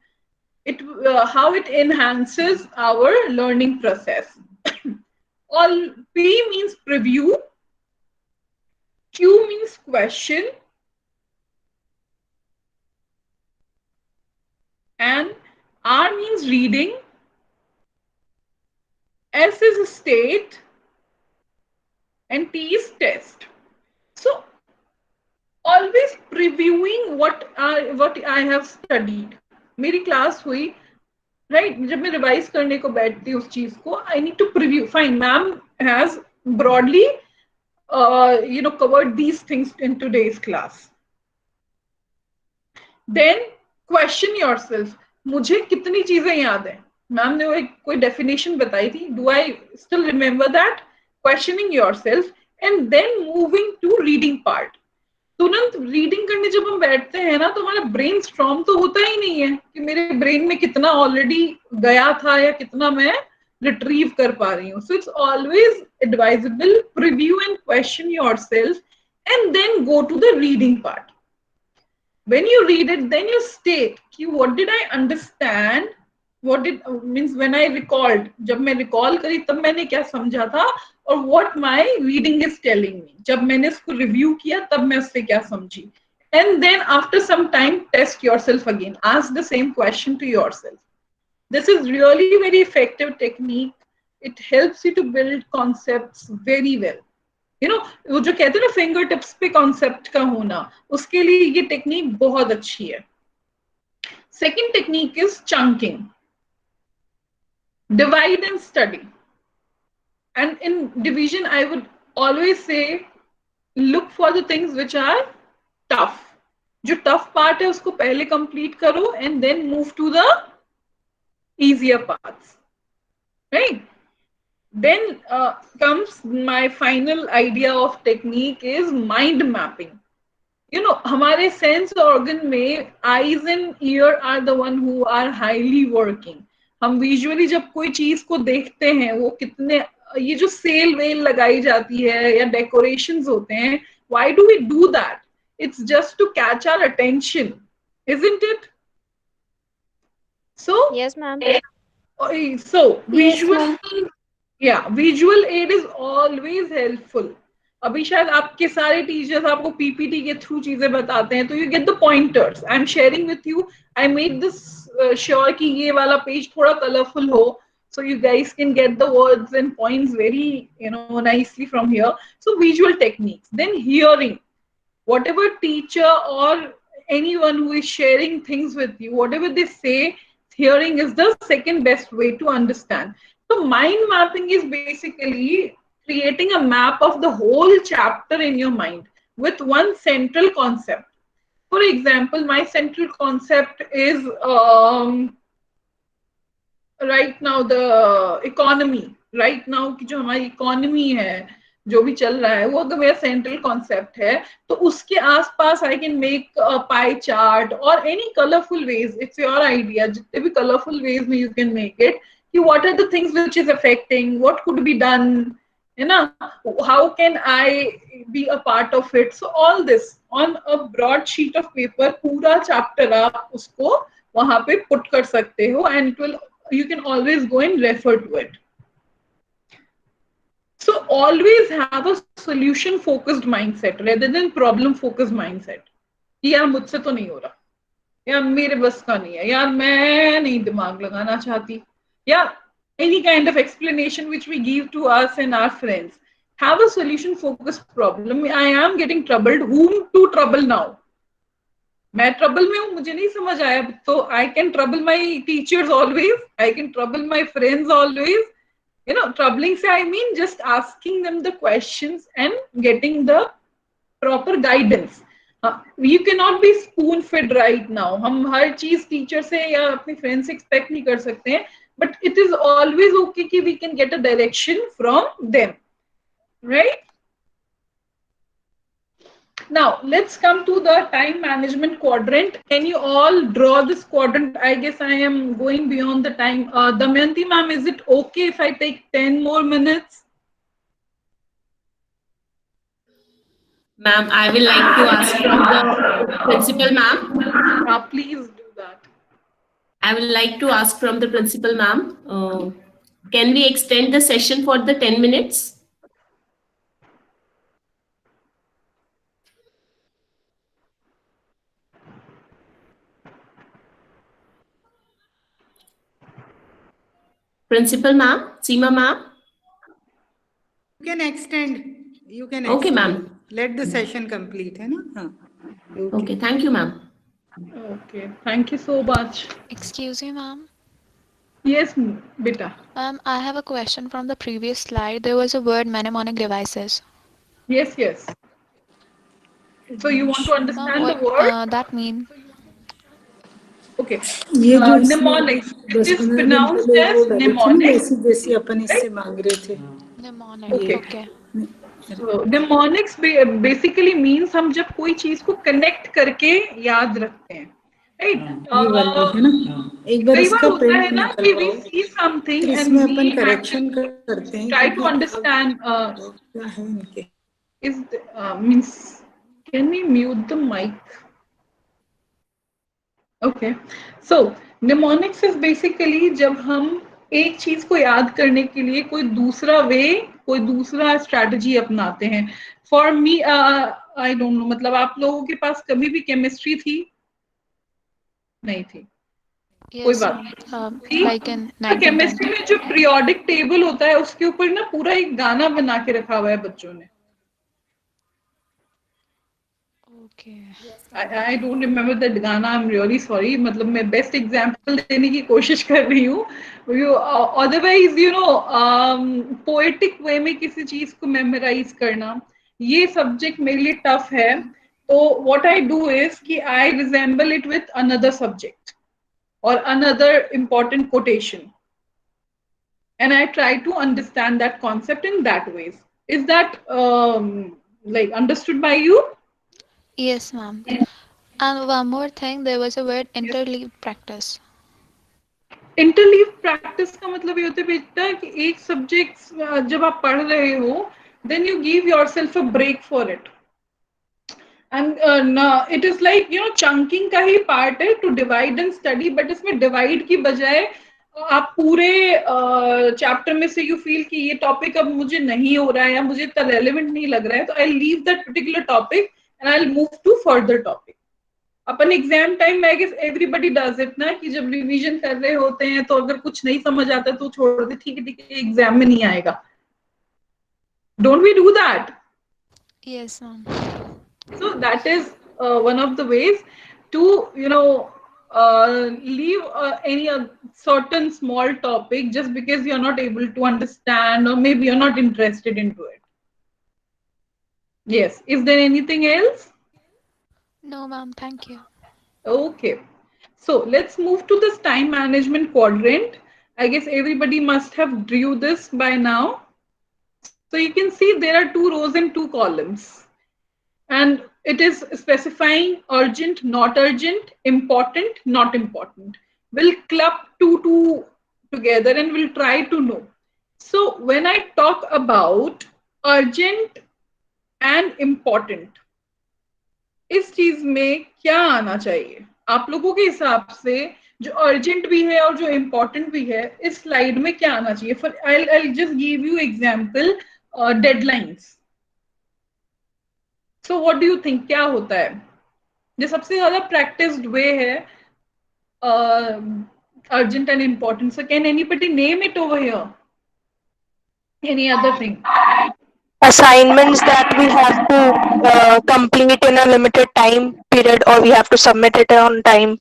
It how it enhances our learning process. All P means preview, Q means question, and R means reading, S is state, and T is test. So always previewing what I have studied. मेरी class हुई, right? जब मैं revise करने को बैठती उस चीज को, I need to preview. Fine, ma'am has broadly covered these things in today's class. Then question yourself. मुझे कितनी चीजें याद है? मैम ने कोई definition बताई थी. Do I still remember that? Questioning yourself and then moving to reading part. तुरंत रीडिंग करने जब हम बैठते हैं ना तो हमारा ब्रेन स्ट्रॉन्ग तो होता ही नहीं है कि मेरे ब्रेन में कितना ऑलरेडी गया था या कितना मैं रिट्रीव कर पा रही हूँ. So it's always advisable preview and question yourself and then go to the reading part. When you read it, then you state कि what did I understand, what did means when I recalled, जब मैं recall करी तब मैंने क्या समझा था, और what my reading is telling me, जब मैंने इसको review किया तब मैं उससे क्या समझी. And then after some time test yourself again, ask the same question to yourself. This is really very effective technique. It helps you to build concepts very well. You know, वो जो कहते हैं ना फिंगर टिप्स पे concept का होना, उसके लिए ये टेक्निक बहुत अच्छी है. Second technique is chunking. Divide and study. And in division, I would always say, look for the things which are tough. जो tough part है उसको पहले complete करो and then move to the easier parts. Right? Then comes my final idea of technique is mind mapping. You know, हमारे sense organ में eyes and ear are the one who are highly working. हम visually जब कोई चीज को देखते हैं, वो कितने, ये जो सेल वेल लगाई जाती है या डेकोरेशंस होते हैं, why do we do that? It's just to catch our attention, isn't it? So Yes, ma'am. So Yes, visual, ma'am. yeah, visual aid is always helpful. अभी शायद आपके सारे टीचर्स आपको पीपीटी के थ्रू चीजें बताते हैं, तो you get the pointers. I am sharing with you. I made this sure कि ये वाला पेज थोड़ा कलरफुल हो, so you guys can get the words and points very, you know, nicely from here. So visual techniques. Then hearing. Whatever teacher or anyone who is sharing things with you, whatever they say, hearing is the second best way to understand. So mind mapping is basically creating a map of the whole chapter in your mind with one central concept. For example, my central concept is right now the economy. Right now की जो हमारी economy है, जो भी चल रहा है, वो अगर मेरा central concept है, तो उसके आसपास I can make a pie chart or any colorful ways. It's your idea. जितने भी colorful ways में you can make it. कि what are the things which is affecting? What could be done? You know, how can I be a part of it? So all this on a broad sheet of paper, पूरा chapter आप उसको वहाँ पे put कर सकते हो, and it will, you can always go and refer to it. So always have a solution focused mindset rather than problem focused mindset. यार मुझसे तो नहीं हो रहा, यार मेरे बस का नहीं है, यार मैं नहीं दिमाग लगाना चाहती, या any kind of explanation which we give to us and our friends. Have a solution focused problem. I am getting troubled. Whom to trouble now? मैं trouble में हूँ, मुझे नहीं समझ आया, तो I can trouble my teachers always. I can trouble my friends always. You know, troubling से I mean just asking them the questions and getting the proper guidance. You cannot be spoon fed right now. हम हर चीज teacher से या अपने friend से expect नहीं कर सकते हैं, but it is always okay कि we can get a direction from them, right? Now let's come to the time management quadrant. Can you all draw this quadrant? I guess I am going beyond the time. Damayanti ma'am, is it okay if I take 10 more minutes? Ma'am, I will like to ask from the principal ma'am. Please do that. I would like to ask from the principal ma'am. Can we extend the session for the 10 minutes? Principal ma'am, Seema ma'am. You can extend. You can Okay, extend. ma'am. Let the session complete, है ना? Okay, thank you, ma'am. Okay, thank you so much. Excuse me, ma'am. Yes, beta. I have a question from the previous slide. There was a word mnemonic devices. Yes, yes. So you want to understand What the word? that mean? Okay. ये जो Mnemonics. It is pronounced as mnemonics. जैसे अपन इससे मांग रहे थे. Mnemonic. Okay. Okay. So mnemonics basically means हम जब कोई चीज को connect करके याद रखते हैं, right? ये वाला है ना? एक बार कई बार इसका होता है print ना कि we निकलवाओ. see something फिर and इसमें we upon have correction to करते हैं. try to क्योंकि understand. क्या है इनके? Is means can we mute the mic? Okay. So mnemonics is basically जब हम एक चीज को याद करने के लिए कोई दूसरा वे, कोई दूसरा स्ट्रैटेजी अपनाते हैं. For me I don't know, मतलब आप लोगों के पास कभी भी केमिस्ट्री थी? नहीं थी. कोई Yes, बात नहीं. like in 1910. केमिस्ट्री में जो पीरियोडिक टेबल होता है उसके ऊपर ना पूरा एक गाना बना के रखा हुआ है बच्चों ने. Okay. I don't remember that गाना. I'm really sorry. मतलब मैं best example देने की कोशिश कर रही हूँ. Otherwise, you know, poetic way में किसी चीज को memorize करना, ये subject मेरे लिए tough है. तो what I do is कि I resemble it with another subject or another important quotation, and I try to understand that concept in that ways. Is that like understood by you? Yes, ma'am. And one more thing, there was a word interleaved practice. Interleave practice का मतलब ये होता है बेटा कि एक subject जब आप पढ़ रहे हो, then you give yourself a break for it. And it is like, you know, chunking का ही part है to divide and study, but इसमें divide की बजाय आप पूरे चैप्टर में से you feel कि ये टॉपिक अब मुझे नहीं हो रहा है या मुझे इतना रेलेवेंट नहीं लग रहा है, तो I'll leave that particular topic and I'll move to further topic. अपन एग्जाम टाइम में I guess everybody does it ना, कि जब रिवीजन कर रहे होते हैं तो अगर कुछ नहीं समझ आता तो छोड़ दे, ठीक है एग्जाम में नहीं आएगा. Don't we do that? Yes, ma'am. So that is one of the ways. to leave any certain small topic just because you're not able to understand or maybe you're not interested into it. Yes. Is there anything else? No, ma'am. Thank you. Okay. So let's move to this time management quadrant. I guess everybody must have drew this by now. So you can see there are 2 rows and 2 columns. And it is specifying urgent, not urgent, important, not important. We'll club 2 together and we'll try to know. So when I talk about urgent and important, इस चीज में क्या आना चाहिए आप लोगों के हिसाब से? जो अर्जेंट भी है और जो इम्पोर्टेंट भी है, इस स्लाइड में क्या आना चाहिए? For I just give you example, deadlines. So what do you think क्या होता है जो सबसे ज्यादा प्रैक्टिस्ड वे है urgent and important? So can anybody name it over here? Any other thing? Assignments that we have to complete in a limited time period, or we have to submit it on time.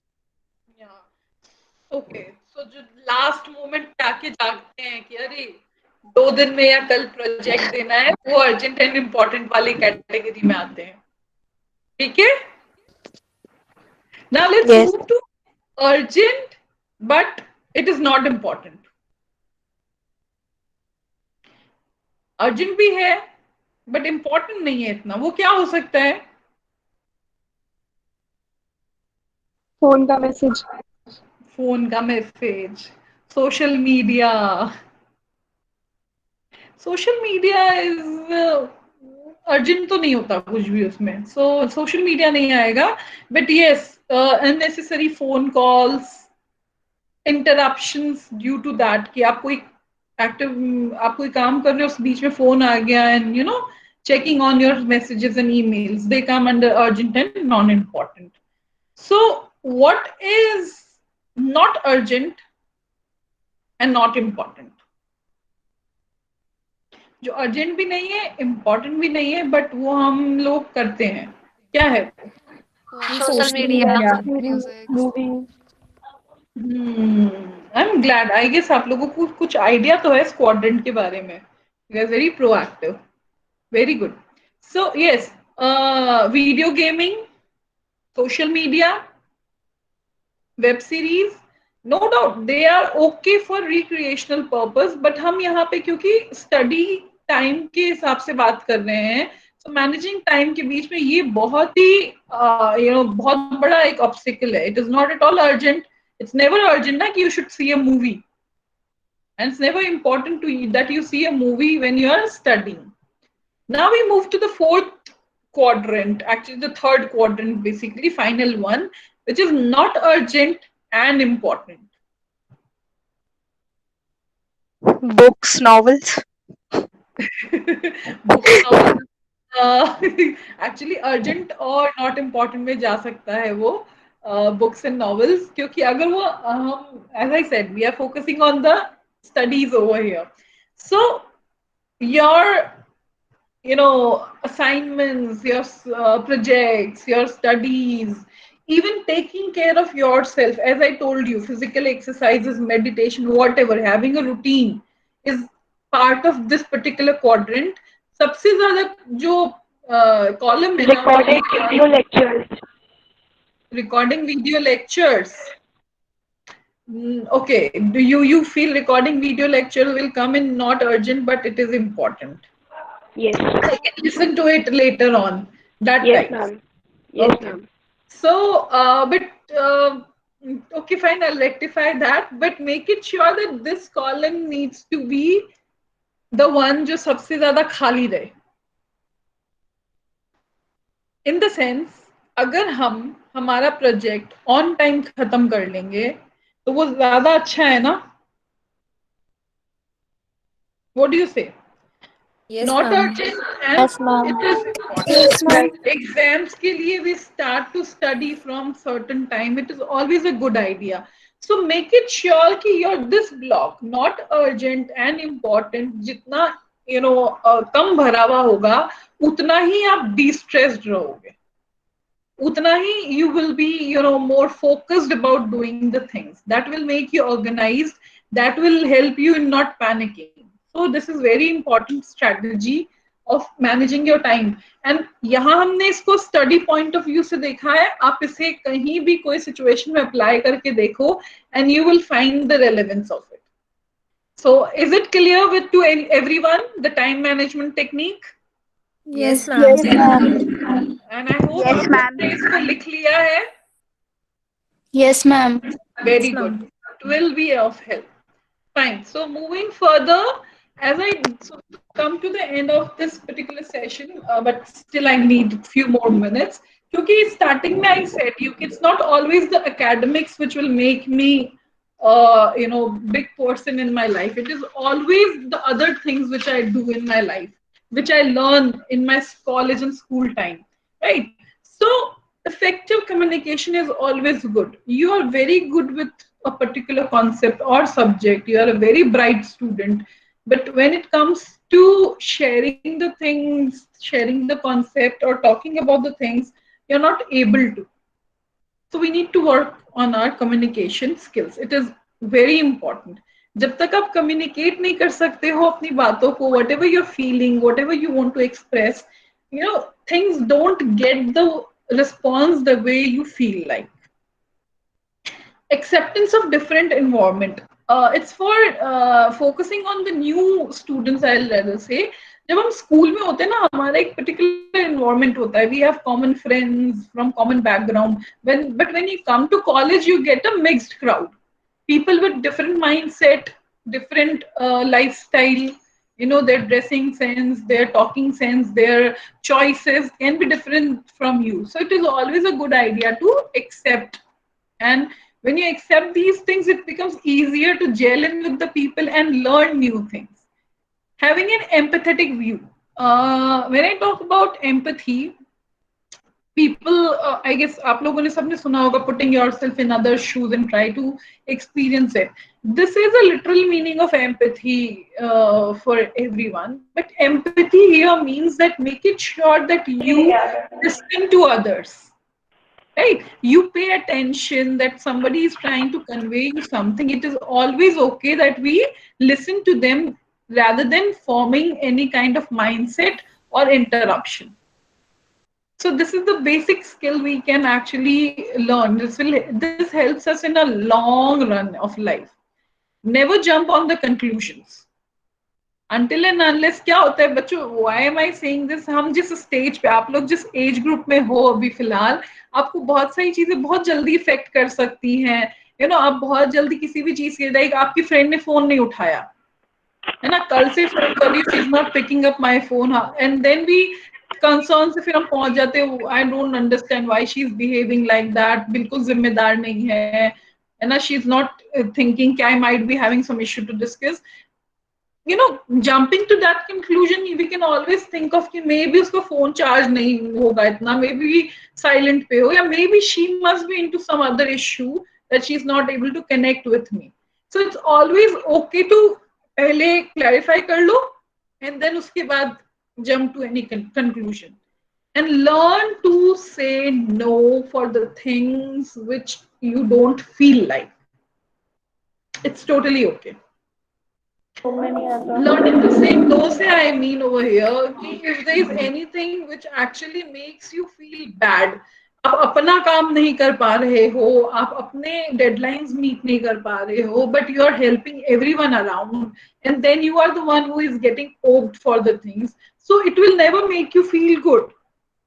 Okay. So जो last moment पे आके जागते हैं कि अरे 2 दिन में या कल प्रोजेक्ट देना है, वो अर्जेंट एंड इम्पोर्टेंट वाली कैटेगरी में आते हैं. ठीक है. Now let's move to urgent but it is not important. Urgent भी है बट इम्पोर्टेंट नहीं है इतना. वो क्या हो सकता है? फोन का मैसेज. फोन का message, social media. Social media is urgent तो नहीं होता कुछ भी उसमें, सो सोशल मीडिया नहीं आएगा. But yes, unnecessary phone calls, interruptions due to that कि आप कोई काम कर रहे हो, उस बीच में फोन आ गया and you know checking on your messages and emails, they come under urgent and non-important. So what is not urgent and not important? जो urgent भी नहीं है, important भी नहीं है, but वो हम लोग करते हैं, क्या है? Social media, music. I'm glad. I guess आप लोगों को कुछ idea तो है इस quadrant के बारे में. You guys very proactive. Very good. So yes, video gaming, social media, web series, no doubt they are okay for recreational purpose, but हम यहाँ पे क्योंकि study time के हिसाब से बात कर रहे हैं, so managing time के बीच में ये बहुत ही बहुत बड़ा एक obstacle है. It is not at all urgent. It's never urgent ना कि you should see a movie, and it's never important to you that you see a movie when you are studying. Now we move to the 4th quadrant, actually the 3rd quadrant, basically final one, which is not urgent and important. Books, novels. Books, novels. Actually urgent और not important में जा सकता है वो books and novels, क्योंकि अगर वो as I said, we are focusing on the studies over here. So your assignments, your projects, your studies, even taking care of yourself, as I told you, physical exercises, meditation, whatever, having a routine is part of this particular quadrant. सबसे ज़्यादा जो column है recording video lectures. Recording video lectures. Okay, do you feel recording video lecture will come in not urgent, but it is important? Yes. I can listen to it later on. That Yes, time. ma'am. Yes, Okay. ma'am. So, okay, fine, I'll rectify that, but make it sure that this column needs to be the one जो सबसे ज़्यादा खाली रहे. In the sense, अगर हम हमारा project on time खत्म कर लेंगे तो वो ज़्यादा अच्छा है ना? What do you say? Yes, Not ma'am. urgent and Yes, ma'am. it is important. Yes, ma'am. Exams के लिए we start to study from certain time. It is always a good idea. So make it sure कि your this block not urgent and important जितना कम भरा हुआ होगा उतना ही आप de-stressed रहोगे. utna hi you will be, you know, more focused about doing the things. That will make you organized. That will help you in not panicking. So this is very important strategy of managing your time. And यहाँ हमने इसको study point of view से देखा है. आप इसे कहीं भी कोई situation में apply करके देखो, and you will find the relevance of it. So is it clear with to everyone the time management technique? Yes, ma'am. Yes, ma'am. And I hope Yes, ma'am. आपने इसको लिख लिया है. Yes, ma'am. Very good. It will be of help. Fine. So moving further, as I come to the end of this particular session, but still I need a few more minutes. Because starting I said you, it's not always the academics which will make me, you know, big person in my life. It is always the other things which I do in my life, which I learn in my college and school time, right? So effective communication is always good. You are very good with a particular concept or subject. You are a very bright student. But when it comes to sharing the things, sharing the concept, or talking about the things, you're not able to. So we need to work on our communication skills. It is very important. जब तक आप communicate नहीं कर सकते हो अपनी बातों को, whatever you're feeling, whatever you want to express, you know, things don't get the response the way you feel like. Acceptance of different environment. It's for focusing on the new students, I'll rather say. जब हम school में होते हैं ना, हमारा एक particular environment होता है. We have common friends from common background. But when you come to college, you get a mixed crowd. People with different mindset, different lifestyle. You know, their dressing sense, their talking sense, their choices can be different from you. So it is always a good idea to accept. And when you accept these things, it becomes easier to gel in with the people and learn new things. Having an empathetic view. When I talk about empathy, people, I guess, आप लोगों ने सबने सुना होगा, putting yourself in others' shoes and try to experience it. This is a literal meaning of empathy for everyone. But empathy here means that make it sure that you listen to others. Right? You pay attention that somebody is trying to convey you something. It is always okay that we listen to them rather than forming any kind of mindset or interruption. So this is the basic skill we can actually learn. This helps us in a long run of life. Never jump on the conclusions. Until and unless क्या होता है बच्चों, why am I saying this? हम जिस stage पे, आप लोग जिस एज ग्रुप में हो अभी फिलहाल, आपको बहुत सारी चीजें बहुत जल्दी इफेक्ट कर सकती हैं. यू नो, आप बहुत जल्दी किसी भी चीज के, लाइक आपकी फ्रेंड ने फोन नहीं उठाया, है ना, कल से फोन कर रही, she is not picking up my phone, and then we concern से फिर हम पहुंच जाते हैं, I don't understand why she is behaving like that, बिल्कुल जिम्मेदार नहीं है ना, शी इज नॉट थिंकिंग कि I might be having some issue to discuss. You know, jumping to that conclusion, we can always think of कि maybe उसका phone charge नहीं होगा इतना, maybe silent पे हो, या maybe she must be into some other issue that she's not able to connect with me. So it's always okay to पहले clarify कर लो, and then उसके बाद jump to any conclusion. And learn to say no for the things which you don't feel like. It's totally okay. Learning to say no से I mean over here, if there is anything which actually makes you feel bad, आप अपना काम नहीं कर पा रहे हो, आप अपने deadlines meet नहीं कर पा रहे हो, but you are helping everyone around, and then you are the one who is getting poked for the things, so it will never make you feel good,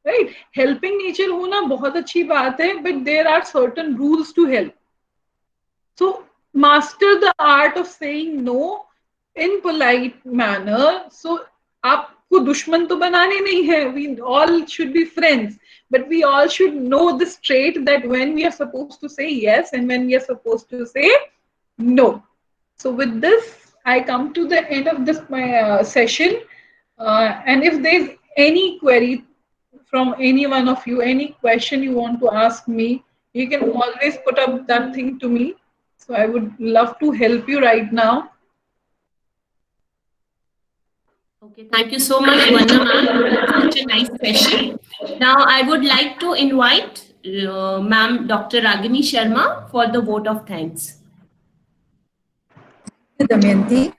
right? Helping nature होना बहुत अच्छी बात है, but there are certain rules to help. So master the art of saying no in polite manner. So आपको दुश्मन तो बनाने नहीं है, we all should be friends, but we all should know this trait that when we are supposed to say yes and when we are supposed to say no. So with this, I come to the end of this my session, and if there's any query from any one of you, any question you want to ask me, you can always put up that thing to me. So I would love to help you right now. Okay, thank you so much, Vanna ma'am. Such a nice session. Now, I would like to invite ma'am Dr. Ragini Sharma for the vote of thanks. Damayanti.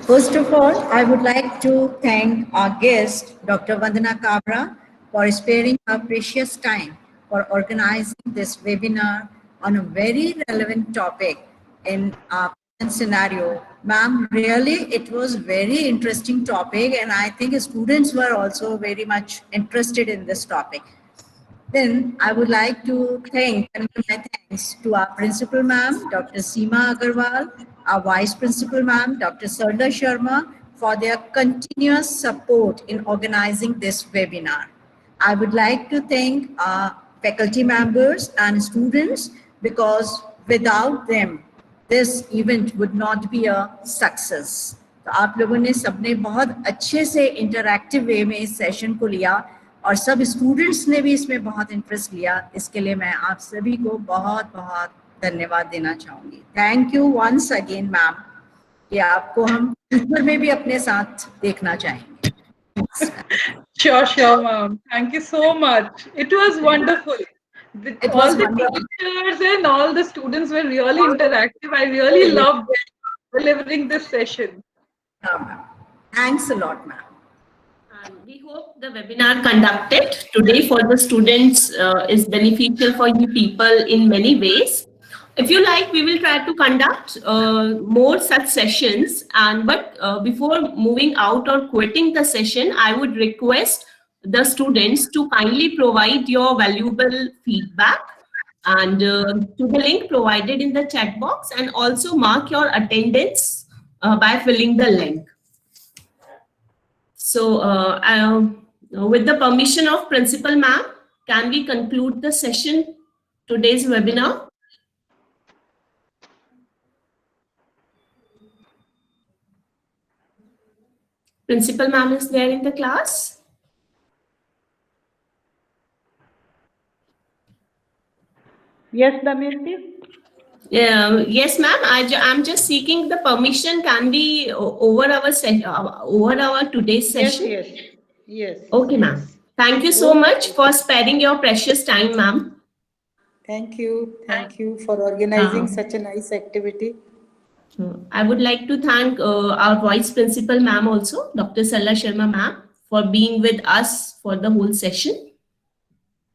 First of all, I would like to thank our guest, Dr. Vandana Kabra, for sparing her precious time for organizing this webinar on a very relevant topic in our present scenario. Ma'am, really, it was very interesting topic, and I think students were also very much interested in this topic. Then I would like to thank and give my thanks to our principal ma'am, Dr. Seema Agarwal, our vice principal ma'am, Dr. Sarda Sharma, for their continuous support in organizing this webinar. I would like to thank our faculty members and students, because without them, this event would not be a success. तो आप लोगों ने सबने बहुत अच्छे से interactive वे में इस सेशन को लिया और सब स्टूडेंट्स ने भी इसमें बहुत इंटरेस्ट लिया. इसके लिए मैं आप सभी को बहुत बहुत धन्यवाद देना चाहूंगी. Thank you once again ma'am, कि आपको हम फ्यूचर में भी अपने साथ देखना चाहेंगे. Sure, ma'am. Thank you so much. It was wonderful. All the teachers and all the students were really interactive. I really loved delivering this session. Thanks a lot, ma'am. We hope the webinar conducted today for the students is beneficial for you people in many ways. If you like, we will try to conduct more such sessions. But before moving out or quitting the session, I would request the students to kindly provide your valuable feedback and to the link provided in the chat box, and also mark your attendance by filling the link. So with the permission of Principal Ma'am, can we conclude the session, today's webinar? Principal Ma'am is there in the class? Yes, Damayanti. Yes, ma'am. I'm just seeking the permission. Can we over our today's session? Yes. Okay, ma'am. Thank you so much for sparing your precious time, ma'am. Thank you for organizing such a nice activity. I would like to thank our Vice Principal ma'am also, Dr. Sarda Sharma ma'am, for being with us for the whole session.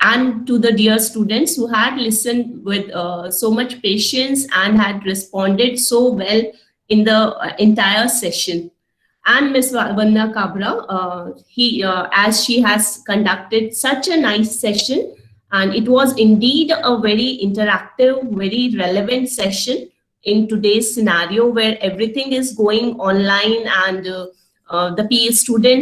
And to the dear students who had listened with so much patience and had responded so well in the entire session. And Ms. Vandana Kabra, as she has conducted such a nice session, and it was indeed a very interactive, very relevant session in today's scenario where everything is going online, and the PA students